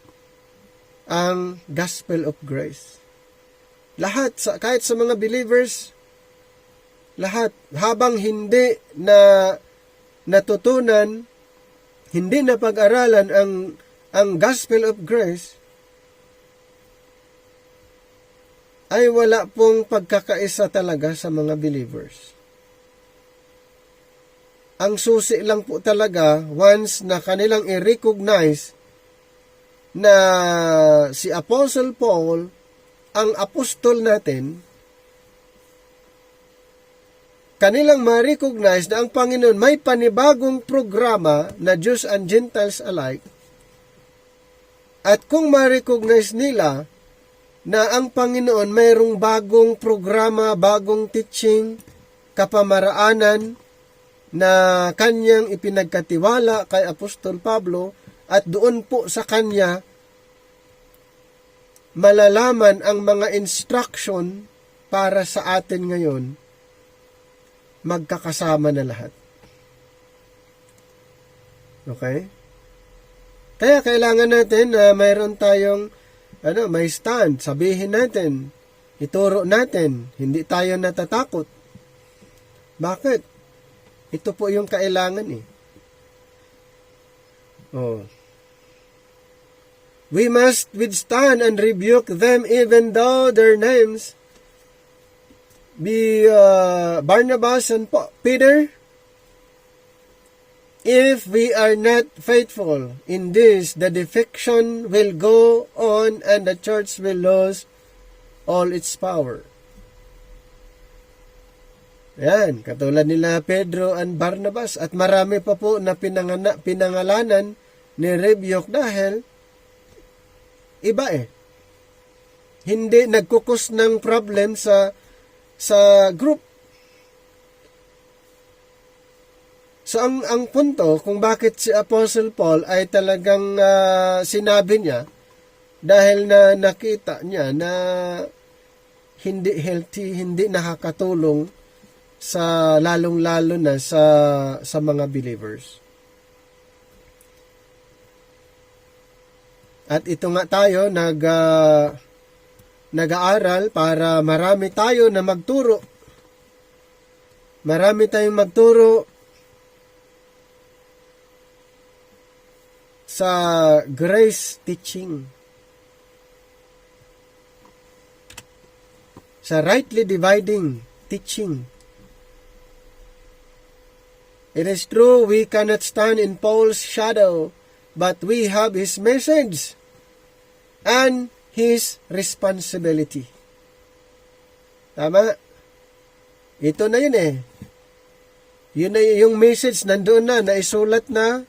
ang gospel of grace. Lahat, kahit sa mga believers, lahat, habang hindi na natutunan, hindi na pag-aralan ang gospel of grace, ay wala pong pagkakaisa talaga sa mga believers. Ang susi lang po talaga, once na kanilang i-recognize na si Apostle Paul, ang apostol natin, kanilang ma-recognize na ang Panginoon may panibagong programa na Jews and Gentiles alike. At kung ma-recognize nila na ang Panginoon mayroong bagong programa, bagong teaching, kapamaraanan, na kanyang ipinagkatiwala kay Apostol Pablo at doon po sa kanya malalaman ang mga instruction para sa atin ngayon, magkakasama na lahat. Okay? Kaya kailangan natin na mayroon tayong may stand, sabihin natin, ituro natin, hindi tayo natatakot. Bakit? Ito po yung kailangan We must withstand and rebuke them even though their names be Barnabas and Peter. If we are not faithful in this, the defection will go on and the church will lose all its power. Yan, katulad nila Pedro and Barnabas at marami pa po na pinangalanan ni rebuke dahil iba hindi nagkukus ng problem sa group. So ang punto kung bakit si Apostle Paul ay talagang sinabi niya dahil na nakita niya na hindi healthy, hindi nakakatulong sa lalong-lalo na sa mga believers. At ito nga tayo nag-aaral para marami tayo na magturo. Marami tayong magturo sa grace teaching. Sa rightly dividing teaching. It is true we cannot stand in Paul's shadow, but we have his message and his responsibility. Tama? Ito na yun Yun na yung message nandoon na, naisulat na.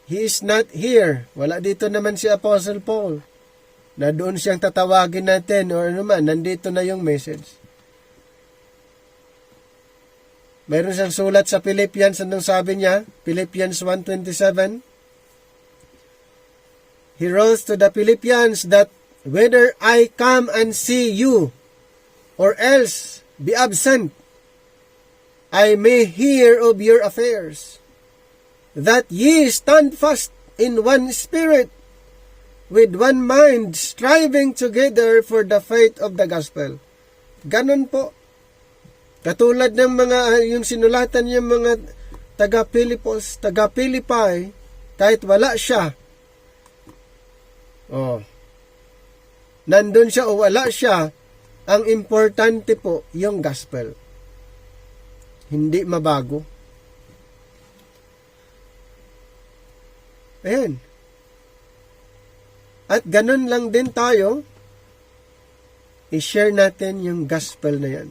He is not here. Wala dito naman si Apostle Paul. Na doon siyang tatawagin natin or nandito na yung message. Mayroon siyang sulat sa Philippians, anong sabi niya? Philippians 1:27. He wrote to the Philippians that whether I come and see you or else be absent, I may hear of your affairs, that ye stand fast in one spirit, with one mind, striving together for the faith of the gospel. Ganon po. Katulad ng mga, yung sinulatan yung mga taga-Pilipos, taga-Pilipay, kahit wala siya, nandun siya o wala siya, ang importante po, yung gospel. Hindi mabago. Ayan. At ganun lang din tayo, i-share natin yung gospel na yan.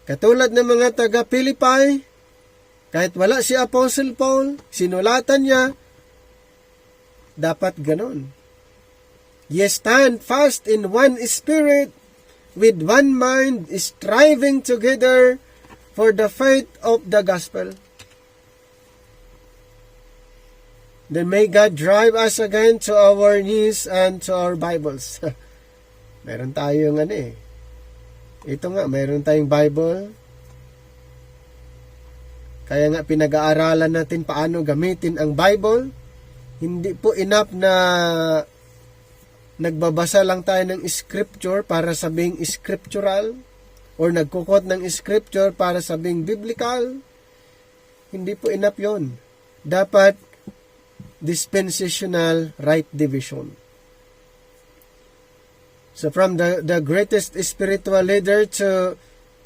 Katulad ng mga taga-Pilipay, kahit wala si Apostle Paul, sinulatan niya, dapat ganun. Ye stand fast in one spirit, with one mind, striving together for the faith of the gospel. Then may God drive us again to our knees and to our Bibles. Meron tayong ito nga, meron tayong Bible. Kaya nga pinag-aaralan natin paano gamitin ang Bible. Hindi po enough na nagbabasa lang tayo ng scripture para sabing scriptural or nagkukot ng scripture para sabing biblical. Hindi po enough yon. Dapat dispensational right division. So from the greatest spiritual leader to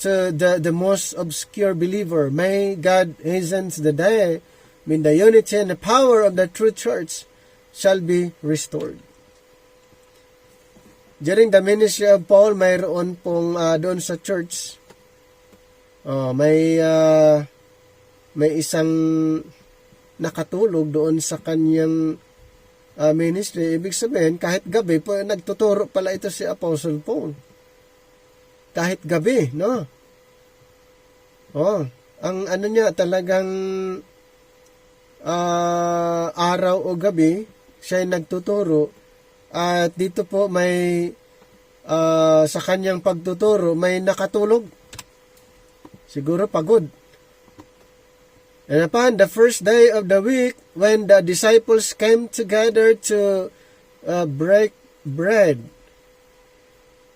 the most obscure believer, may God hastens the day when the unity and the power of the true church shall be restored. During the ministry of Paul, mayroon pong doon sa church, may isang nakatulog doon sa kanyang ministry. Ibig sabihin, kahit gabi po, nagtuturo pala ito si Apostle Paul. Kahit gabi, no? Ang niya, talagang araw o gabi, siya ay nagtuturo. At dito po may, sa kanyang pagtuturo, may nakatulog. Siguro pagod. And upon the first day of the week, when the disciples came together to break bread,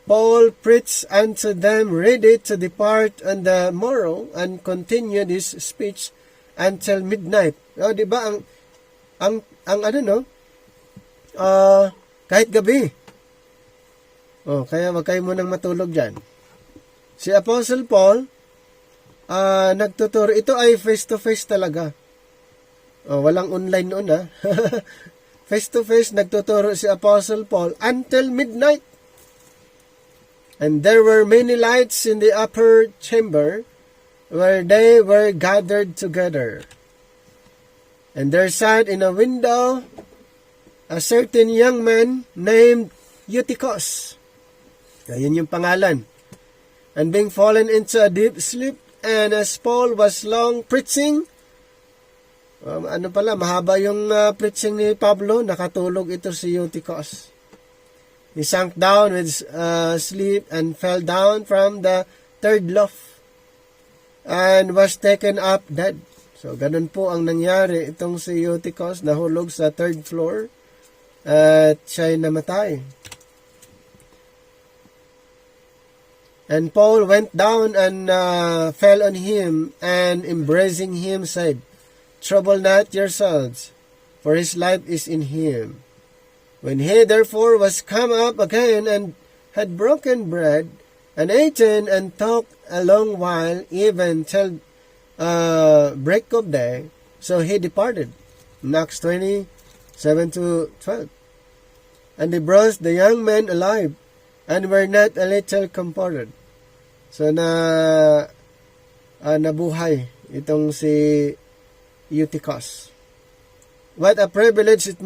Paul preached unto them ready to depart on the morrow and continued his speech until midnight. Di ba kahit gabi. Kaya wag kayo munang matulog dyan. Si Apostle Paul, nagtuturo. Ito ay face-to-face talaga. Walang online noon, Face-to-face, nagtuturo si Apostle Paul until midnight. And there were many lights in the upper chamber where they were gathered together. And there sat in a window a certain young man named Eutychus. Ayun yung pangalan. And being fallen into a deep sleep, and as Paul was long preaching, mahaba yung preaching ni Pablo, nakatulog ito si Eutychus. He sank down with sleep and fell down from the third loft and was taken up dead. So, ganun po ang nangyari. Itong si Eutychus nahulog sa third floor at siya'y namatay. And Paul went down and fell on him, and embracing him said, Trouble not yourselves, for his life is in him. When he therefore was come up again, and had broken bread, and eaten, and talked a long while, even till break of day, so he departed. Acts 20:7-12. And they brought the young man alive, and were not a little comforted. So nabuhay itong si Eutychus. What a privilege it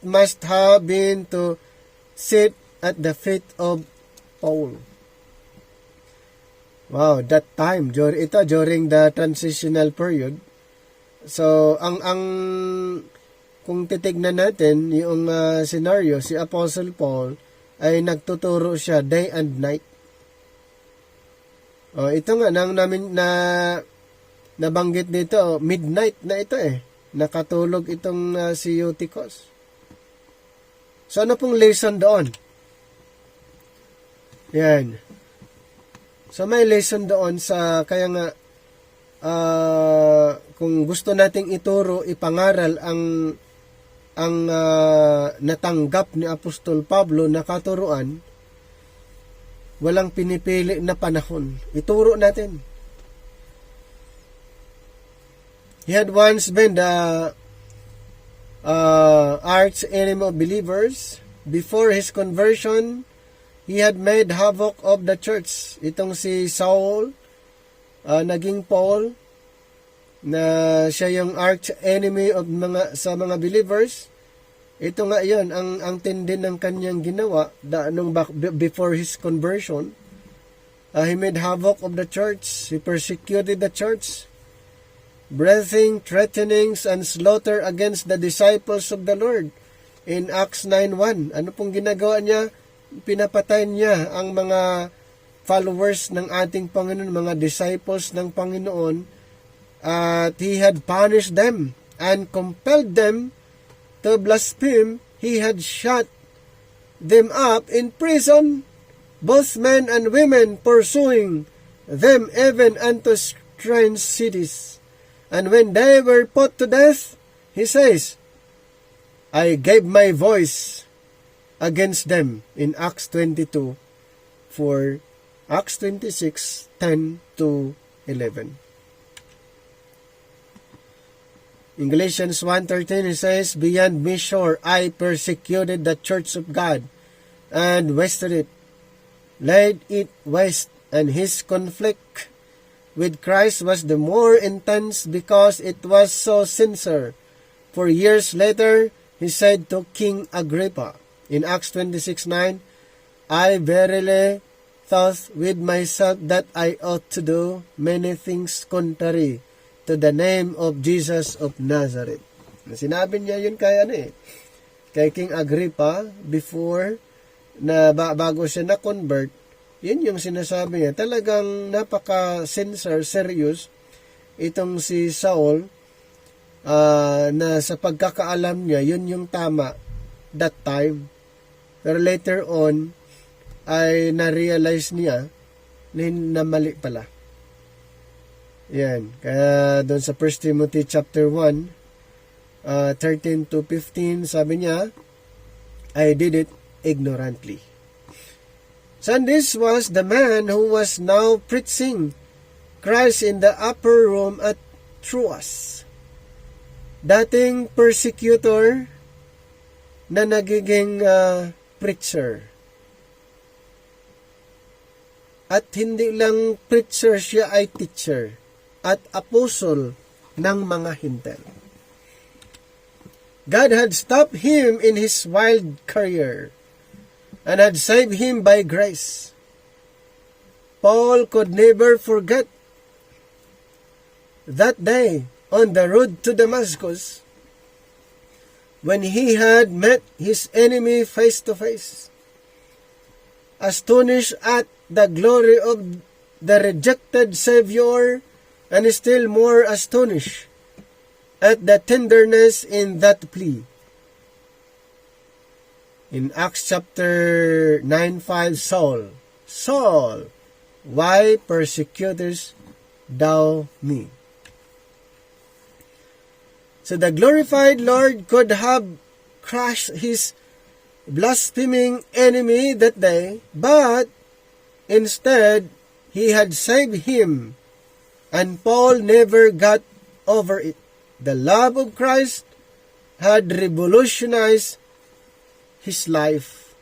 must have been to sit at the feet of Paul. Wow, that time during the transitional period. So ang kung titignan natin yung scenario, si Apostle Paul ay nagtuturo siya day and night. Ito nga nabanggit dito, midnight na ito nakatulog itong si Eutychus. So ano pong lesson doon? Yan. So may lesson doon sa, kaya nga, kung gusto nating ituro, ipangaral ang natanggap ni Apostol Pablo na katuruan, walang pinipili na panahon. Ituro natin. He had once been the arch enemy of believers. Before his conversion, he had made havoc of the church. Itong si Saul, naging Paul, na siya yung arch enemy of sa mga believers. Ito nga yun, ang tindi ng kanyang ginawa before his conversion. He made havoc of the church. He persecuted the church, breathing threatenings and slaughter against the disciples of the Lord. In Acts 9:1, ano pong ginagawa niya? Pinapatay niya ang mga followers ng ating Panginoon, mga disciples ng Panginoon, at he had punished them and compelled them to blaspheme. He had shut them up in prison, both men and women, pursuing them even unto strange cities. And when they were put to death, he says, I gave my voice against them in Acts 22 for Acts 26:10-11. In Galatians 1:13, he says, beyond measure I persecuted the church of God and wasted it, laid it waste, and his conflict with Christ was the more intense because it was so sincere. For years later, he said to King Agrippa in Acts 26:9, I verily thought with myself that I ought to do many things contrary to the name of Jesus of Nazareth. Sinabi niya yun kay King Agrippa before na bago siya na-convert. Yun yung sinasabi niya. Talagang napaka-sincere, serious itong si Saul, na sa pagkakaalam niya, yun yung tama that time. Pero later on, ay na-realize niya na mali pala. Yan. Kaya doon sa 1 Timothy chapter 1, 13-15, sabi niya, I did it ignorantly. So this was the man who was now preaching Christ in the upper room at Troas. Dating persecutor na nagiging preacher. At hindi lang preacher, siya ay teacher at apostle ng mga hintel. God had stopped him in his wild career and had saved him by grace. Paul could never forget that day on the road to Damascus when he had met his enemy face to face. Astonished at the glory of the rejected Savior, and still more astonished at the tenderness in that plea. In Acts chapter 9:5, Saul, why persecutest thou me? So the glorified Lord could have crushed his blaspheming enemy that day, but instead, he had saved him, and Paul never got over it. The love of Christ had revolutionized his life.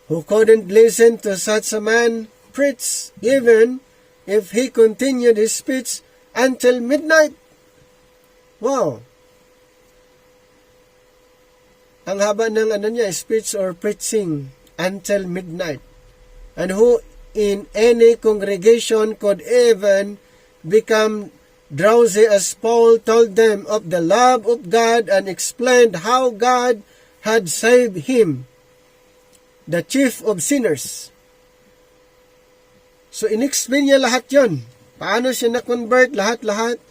Who couldn't listen to such a man preach, even if he continued his speech until midnight? Wow! Ang haba ng speech or preaching until midnight. And who in any congregation could even become drowsy as Paul told them of the love of God and explained how God had saved him, the chief of sinners. So, in-explain niya lahat yon. Paano siya na-convert, lahat-lahat.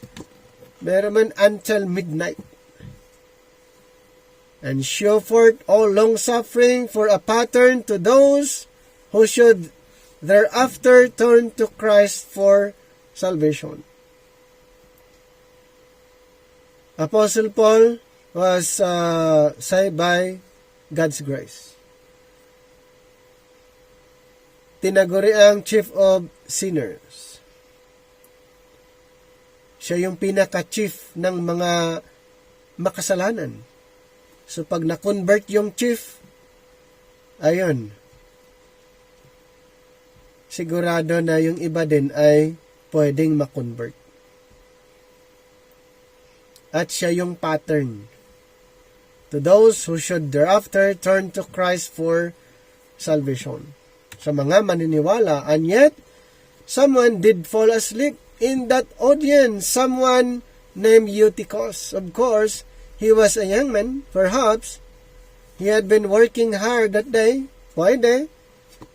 Meron man until midnight. And show forth all long-suffering for a pattern to those who should thereafter turned to Christ for salvation. Apostle Paul was saved by God's grace. Tinaguri ang chief of sinners. Siya yung pinaka-chief ng mga makasalanan. So pag na-convert yung chief, ayun, sigurado na yung iba din ay pwedeng ma-convert. At siya yung pattern to those who should thereafter turn to Christ for salvation. Sa mga maniniwala, and yet, someone did fall asleep in that audience, someone named Eutychus. Of course, he was a young man, perhaps. He had been working hard that day. Pwede.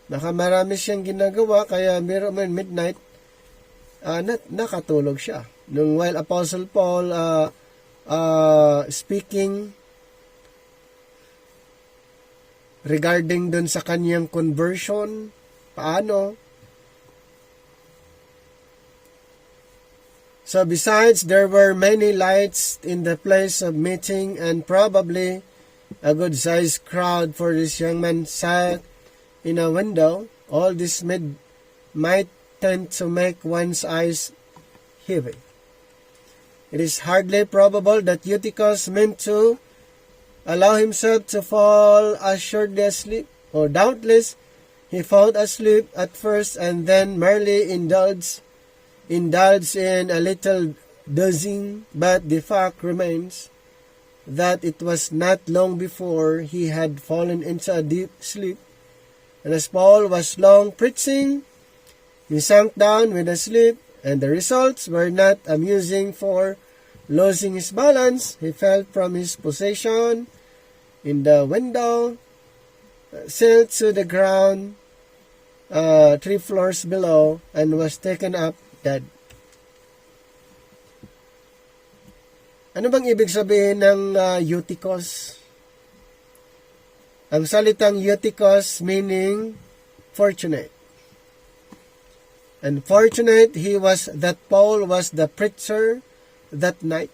Baka marami siyang ginagawa, kaya midnight, nakatulog siya. Nung while Apostle Paul speaking regarding dun sa kanyang conversion, paano? So besides, there were many lights in the place of meeting and probably a good-sized crowd, for this young man sat in a window. All this might tend to make one's eyes heavy. It is hardly probable that Eutychus meant to allow himself to fall assuredly asleep, or doubtless he fell asleep at first and then merely indulged in a little dozing, but the fact remains that it was not long before he had fallen into a deep sleep, and as Paul was long preaching, he sank down with a sleep, and the results were not amusing, for losing his balance, he fell from his position in the window, sailed to the ground 3 floors below, and was taken up dead. Ano bang ibig sabihin ng Eutychus? Ang salitang Eutychus meaning fortunate. And fortunate he was that Paul was the preacher that night.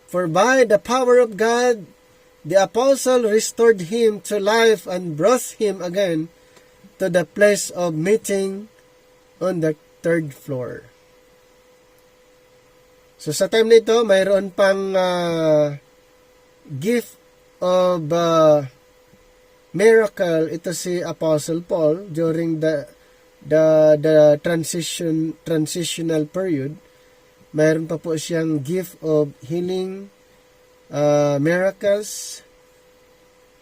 For by the power of God, the apostle restored him to life and brought him again to the place of meeting on the 3rd floor. So sa time nito, mayroon pang gift of miracle ito si Apostle Paul during the transitional period. Mayroon pa po siyang gift of healing miracles.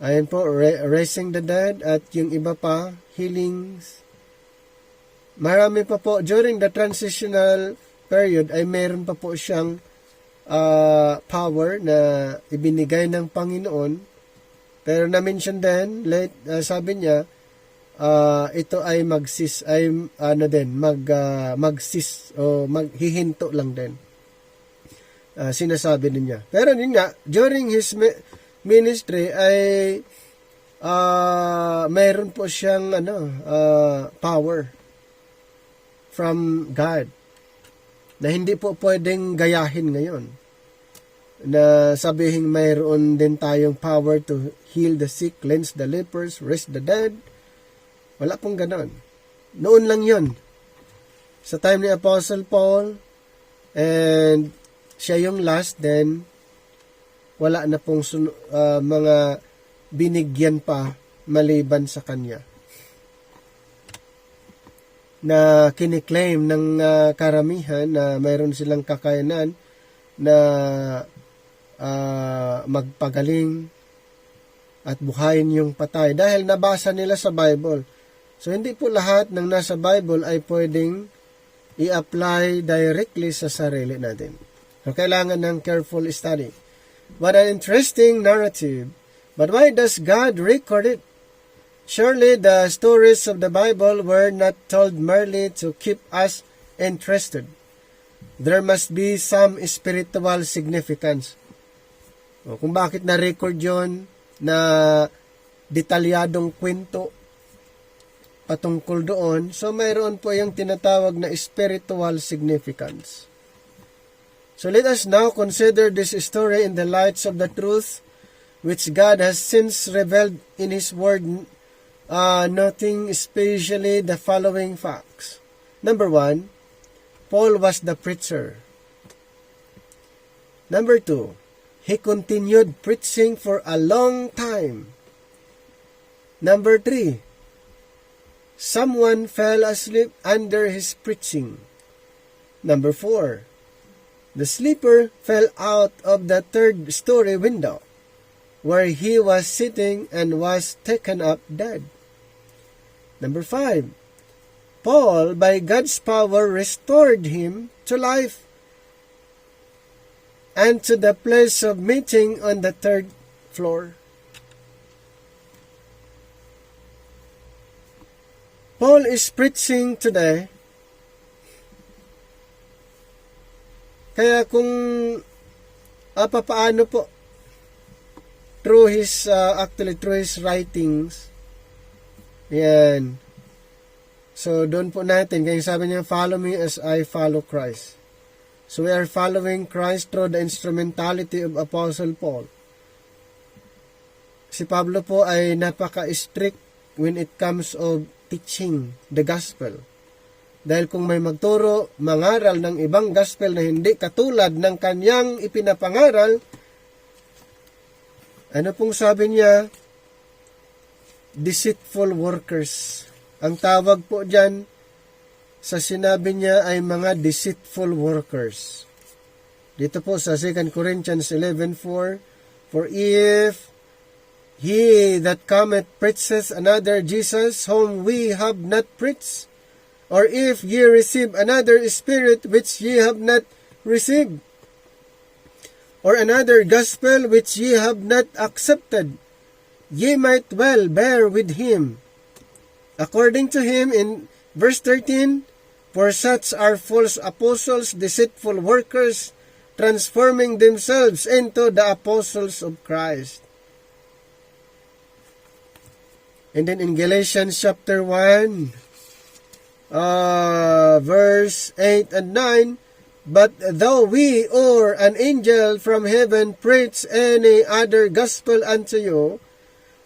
Ayan po, raising the dead, at yung iba pa, healings. Marami pa po, during the transitional period, ay meron pa po siyang power na ibinigay ng Panginoon. Pero na-mention din, sabi niya, ito ay maghihinto lang din. Sinasabi niya. Pero yun nga, during his ministry ay mayroon po siyang power from God na hindi po pwedeng gayahin ngayon. Na sabihin mayroon din tayong power to heal the sick, cleanse the lepers, raise the dead. Wala pong ganon. Noon lang yun. Sa time ni Apostle Paul, and siya yung last, then wala na pong mga binigyan pa maliban sa kanya na kiniklaim ng karamihan na mayroon silang kakayanan na magpagaling at buhayin yung patay dahil nabasa nila sa Bible. So hindi po lahat ng nasa Bible ay pwedeng i-apply directly sa sarili natin. So kailangan ng careful study. What an interesting narrative. But why does God record it? Surely the stories of the Bible were not told merely to keep us interested. There must be some spiritual significance. Kung bakit na-record yon na detalyadong kwento, patungkol doon. So mayroon po yung tinatawag na spiritual significance. So let us now consider this story in the lights of the truth which God has since revealed in His Word, noting especially the following facts. Number 1, Paul was the preacher. Number 2, he continued preaching for a long time. Number 3, someone fell asleep under his preaching. Number 4, the sleeper fell out of the third-story window where he was sitting and was taken up dead. Number 5, Paul, by God's power, restored him to life and to the place of meeting on the third floor. Paul is preaching today. Kaya kung papaano po through his writings, yan. So doon po natin, kaya sabi niya, follow me as I follow Christ. So we are following Christ through the instrumentality of Apostle Paul. Si Pablo po ay napaka-strict when it comes of teaching the gospel. Dahil kung may magturo, mangaral ng ibang gospel na hindi katulad ng kanyang ipinapangaral, ano pong sabi niya? Deceitful workers. Ang tawag po dyan sa sinabi niya ay mga deceitful workers. Dito po sa 2 Corinthians 11:4, for if he that cometh preacheth another Jesus whom we have not preached, or if ye receive another spirit which ye have not received, or another gospel which ye have not accepted, ye might well bear with him. According to him, in verse 13, for such are false apostles, deceitful workers, transforming themselves into the apostles of Christ. And then in Galatians chapter 1, verse 8 and 9, but though we or an angel from heaven preach any other gospel unto you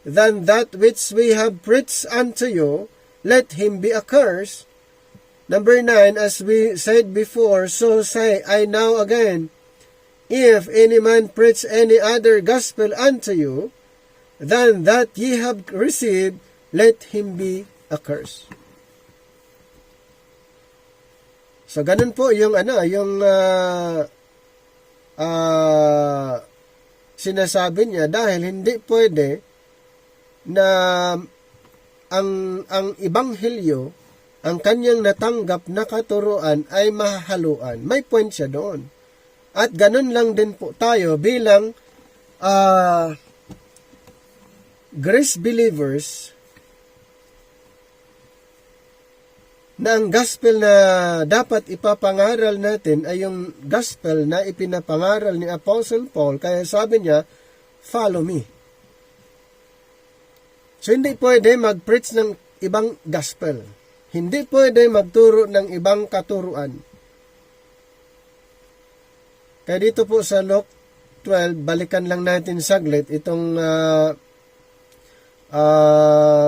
than that which we have preached unto you, let him be accursed. Number 9, as we said before, so say I now again, if any man preach any other gospel unto you than that ye have received, let him be accursed. So ganun po yung sinasabi niya, dahil hindi pwede na ang ebanghelyo, ang kanyang natanggap na katuruan ay mahahaluan. May point siya doon. At ganun lang din po tayo bilang grace believers, na ang gospel na dapat ipapangaral natin ay yung gospel na ipinapangaral ni Apostle Paul. Kaya sabi niya, follow me. So hindi pwede mag-preach ng ibang gospel. Hindi pwede magturo ng ibang katuruan. Kaya dito po sa Luke 12, balikan lang natin saglit itong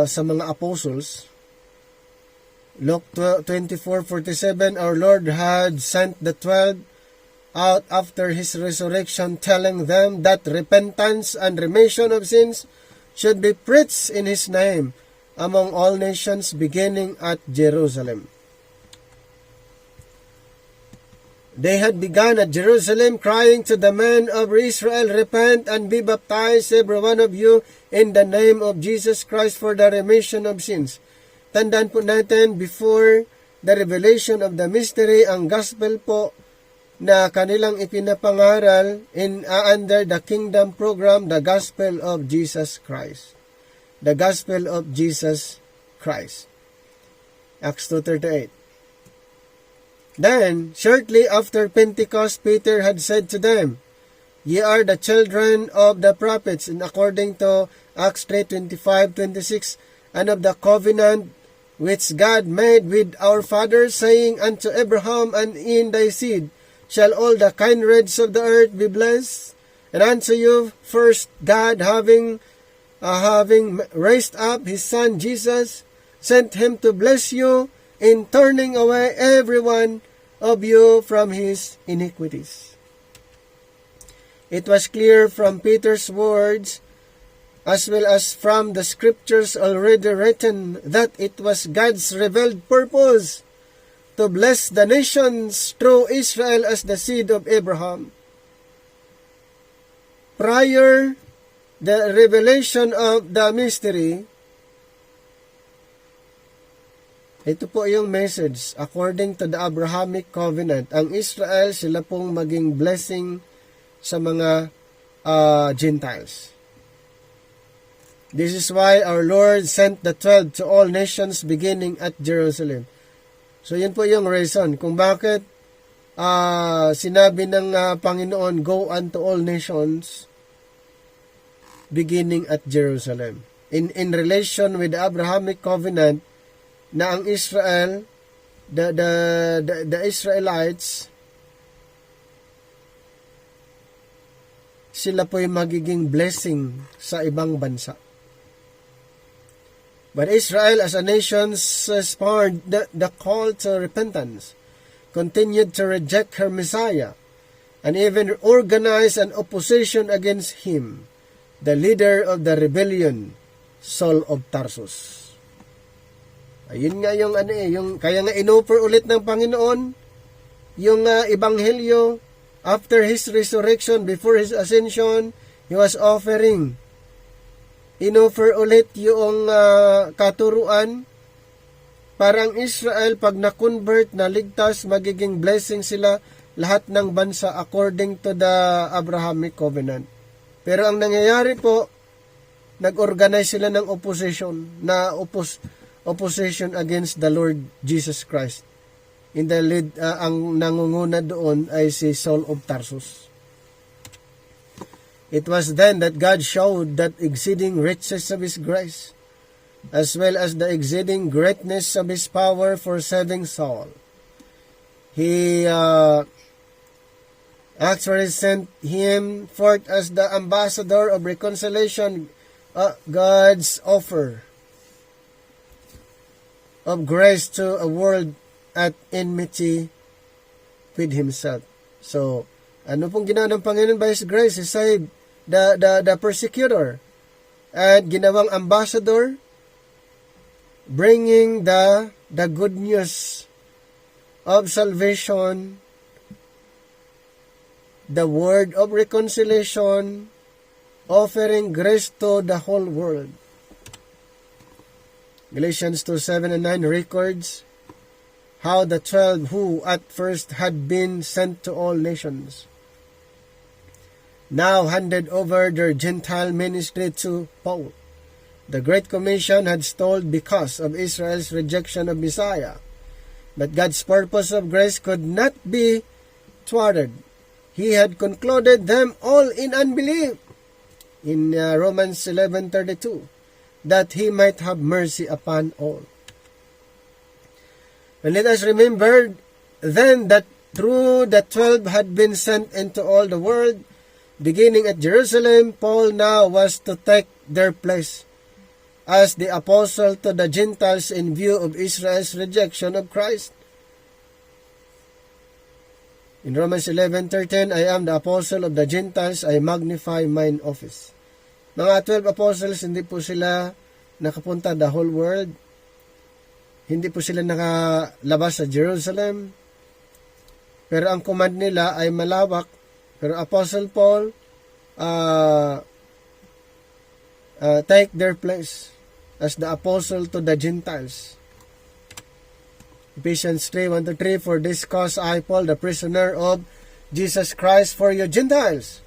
sa mga apostles. Luke 24:47, our Lord had sent the 12 out after His resurrection, telling them that repentance and remission of sins should be preached in His name among all nations, beginning at Jerusalem. They had begun at Jerusalem, crying to the men of Israel, repent and be baptized, every one of you, in the name of Jesus Christ for the remission of sins. Tandaan po natin, before the revelation of the mystery, ang gospel po na kanilang ipinapangaral under the kingdom program, the gospel of Jesus Christ. The gospel of Jesus Christ. Acts 2:38. Then, shortly after Pentecost, Peter had said to them, ye are the children of the prophets, and according to Acts 3:25-26, and of the covenant which God made with our fathers, saying unto Abraham, and in thy seed shall all the kindreds of the earth be blessed. And unto you first God, having raised up his Son Jesus, sent him to bless you in turning away every one of you from his iniquities. It was clear from Peter's words, as well as from the scriptures already written, that it was God's revealed purpose to bless the nations through Israel as the seed of Abraham. Prior the revelation of the mystery, ito po yung message. According to the Abrahamic covenant, ang Israel, sila pong maging blessing sa mga Gentiles. This is why our Lord sent the 12 to all nations beginning at Jerusalem. So yun po yung reason kung bakit sinabi ng Panginoon, go unto all nations beginning at Jerusalem. In relation with the Abrahamic covenant, na ang Israel, the Israelites, sila po yung magiging blessing sa ibang bansa. But Israel as a nation spurned the call to repentance, continued to reject her Messiah, and even organized an opposition against him, the leader of the rebellion, Saul of Tarsus. Ayun nga yung kaya nga inoffer ulit ng Panginoon yung ebanghelyo after his resurrection, before his ascension, he was offering. Inoffer ulit yung katuruan para ang Israel pag na-convert, na ligtas, magiging blessing sila lahat ng bansa according to the Abrahamic covenant. Pero ang nangyayari po, nag-organize sila ng opposition, opposition against the Lord Jesus Christ. In the lead, ang nangunguna doon ay si Saul of Tarsus. It was then that God showed that exceeding riches of his grace, as well as the exceeding greatness of his power for saving Saul. He actually sent him forth as the ambassador of reconciliation, God's offer of grace to a world at enmity with himself. So, ano pong ginawa ng Panginoon by his grace? He saved the persecutor at ginawang ambassador, bringing the good news of salvation, the word of reconciliation, offering grace to the whole world. Galatians 2:7 and 9 records how the 12 who at first had been sent to all nations now handed over their Gentile ministry to Paul. The Great Commission had stalled because of Israel's rejection of Messiah, but God's purpose of grace could not be thwarted. He had concluded them all in unbelief, in Romans 11:32, that he might have mercy upon all. And let us remember then that through the 12 had been sent into all the world, beginning at Jerusalem, Paul now was to take their place as the apostle to the Gentiles in view of Israel's rejection of Christ. In Romans 11:13, I am the apostle of the Gentiles, I magnify mine office. Mga 12 apostles, hindi po sila nakapunta the whole world. Hindi po sila nakalabas sa Jerusalem. Pero ang command nila ay malawak. Pero Apostle Paul take their place as the apostle to the Gentiles. Ephesians 3:1-3, for this cause I, Paul, the prisoner of Jesus Christ, for you Gentiles,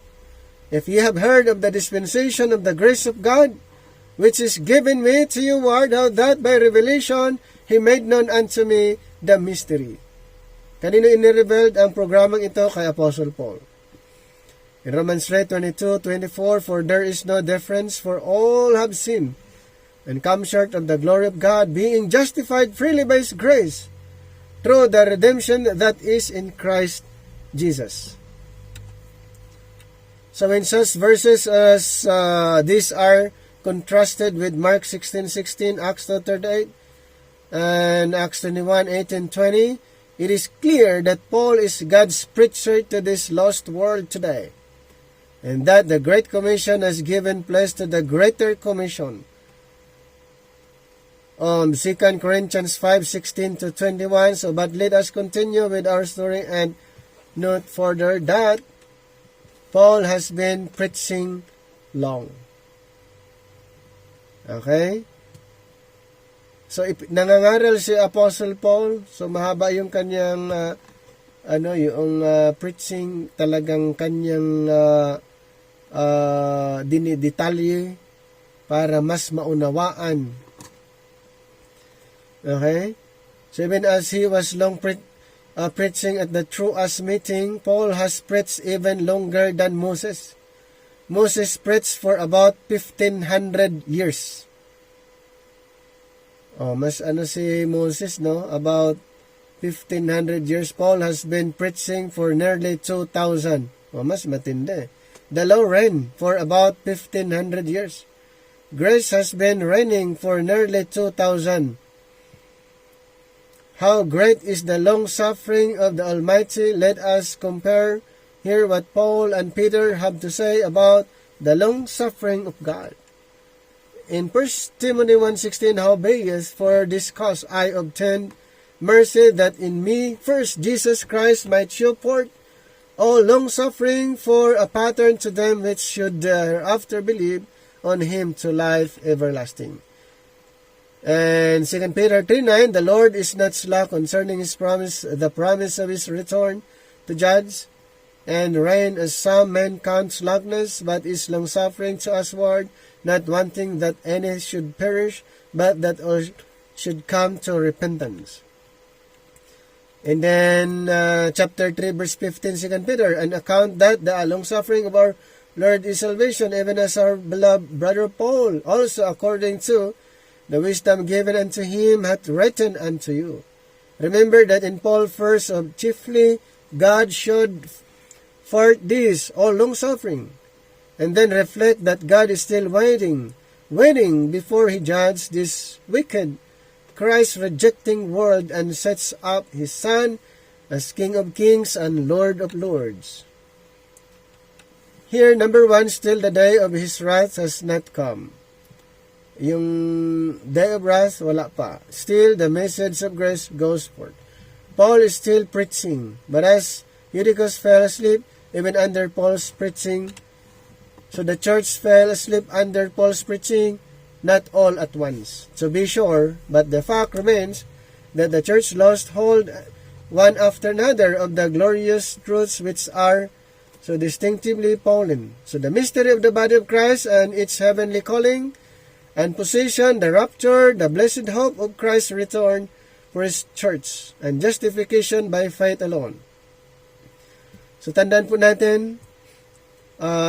if ye have heard of the dispensation of the grace of God, which is given me to you ward, how that by revelation he made known unto me the mystery. Kanino inirevealed ang programang ito? Kay Apostle Paul. In Romans 3:22-24, for there is no difference, for all have sinned and come short of the glory of God, being justified freely by His grace, through the redemption that is in Christ Jesus. So in such verses as these are contrasted with Mark 16:16, Acts 2:38, and Acts 21:18-20, it is clear that Paul is God's preacher to this lost world today, and that the Great Commission has given place to the Greater Commission. 2 Corinthians 5:16-21. So, but let us continue with our story and note further that Paul has been preaching long. Okay? So, nangangaral si Apostle Paul. So, mahaba yung kanyang preaching, talagang kanyang dinidetalye para mas maunawaan. Okay? So, even as he was long preaching at the Troas meeting, Paul has preached even longer than Moses. Moses preached for about 1,500 years. Mas si Moses, no? About 1,500 years. Paul has been preaching for nearly 2,000. Mas matindi. The law reigned for about 1,500 years. Grace has been reigning for nearly 2,000. How great is the long-suffering of the Almighty. Let us compare here what Paul and Peter have to say about the long-suffering of God. In 1 Timothy 1:16, howbeit for this cause I obtained mercy, that in me first Jesus Christ might show forth all long-suffering for a pattern to them which should thereafter believe on Him to life everlasting. And 2 Peter 3:9, the Lord is not slack concerning His promise, the promise of His return to judge and reign, as some men count slackness, but is long-suffering to usward, not wanting that any should perish, but that all should come to repentance. And then chapter 3 verse 15, 2 Peter, and account that the long-suffering of our Lord is salvation, even as our beloved brother Paul also according to the wisdom given unto him hath written unto you. Remember that in Paul first of chiefly God showed forth this, all long-suffering, and then reflect that God is still waiting before He judges this wicked, Christ-rejecting world and sets up His Son as King of Kings and Lord of Lords. Here, number 1, still the day of His wrath has not come. Yung day of wrath, wala pa. Still, the message of grace goes forth. Paul is still preaching, but as Eutychus fell asleep, even under Paul's preaching, so the church fell asleep under Paul's preaching, not all at once. So be sure, but the fact remains that the church lost hold one after another of the glorious truths which are so distinctively Pauline. So the mystery of the body of Christ and its heavenly calling and position, the rapture, the blessed hope of Christ's return for His church, and justification by faith alone. So tandaan po natin,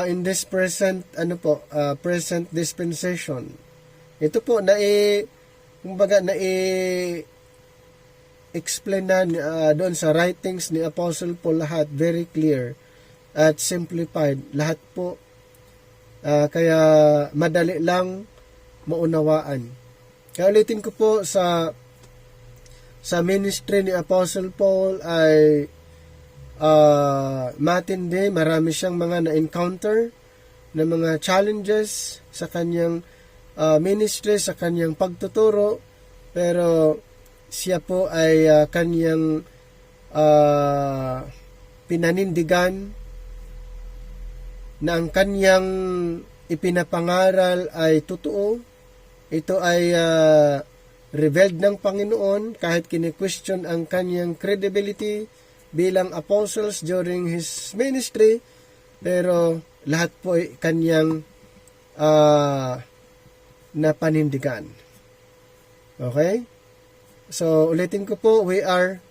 in this present present dispensation, ito po explain na doon sa writings ni Apostle Paul, lahat very clear at simplified, lahat po, kaya madali lang maunawaan. Kaya ulitin ko po, sa ministry ni Apostle Paul ay matindi, marami siyang mga na-encounter na mga challenges sa kanyang ministry, sa kanyang pagtuturo, pero siya po ay kanyang pinanindigan na ang kanyang ipinapangaral ay totoo. Ito ay revealed ng Panginoon, kahit kini-question ang kanyang credibility bilang apostles during his ministry, pero lahat po ay kanyang napanindigan. Okay? So, ulitin ko po, we are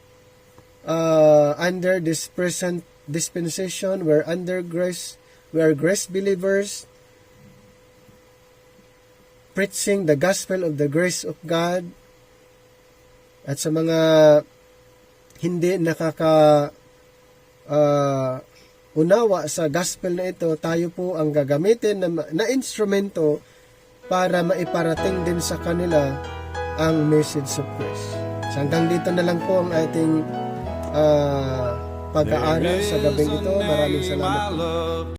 under this present dispensation, we're under grace, we are grace believers, preaching the gospel of the grace of God, at sa mga hindi unawa sa gospel na ito, tayo po ang gagamitin na instrumento para maiparating din sa kanila ang message of Christ. So hanggang dito na lang po ang ating pag-aaral sa gabing ito. Maraming salamat po.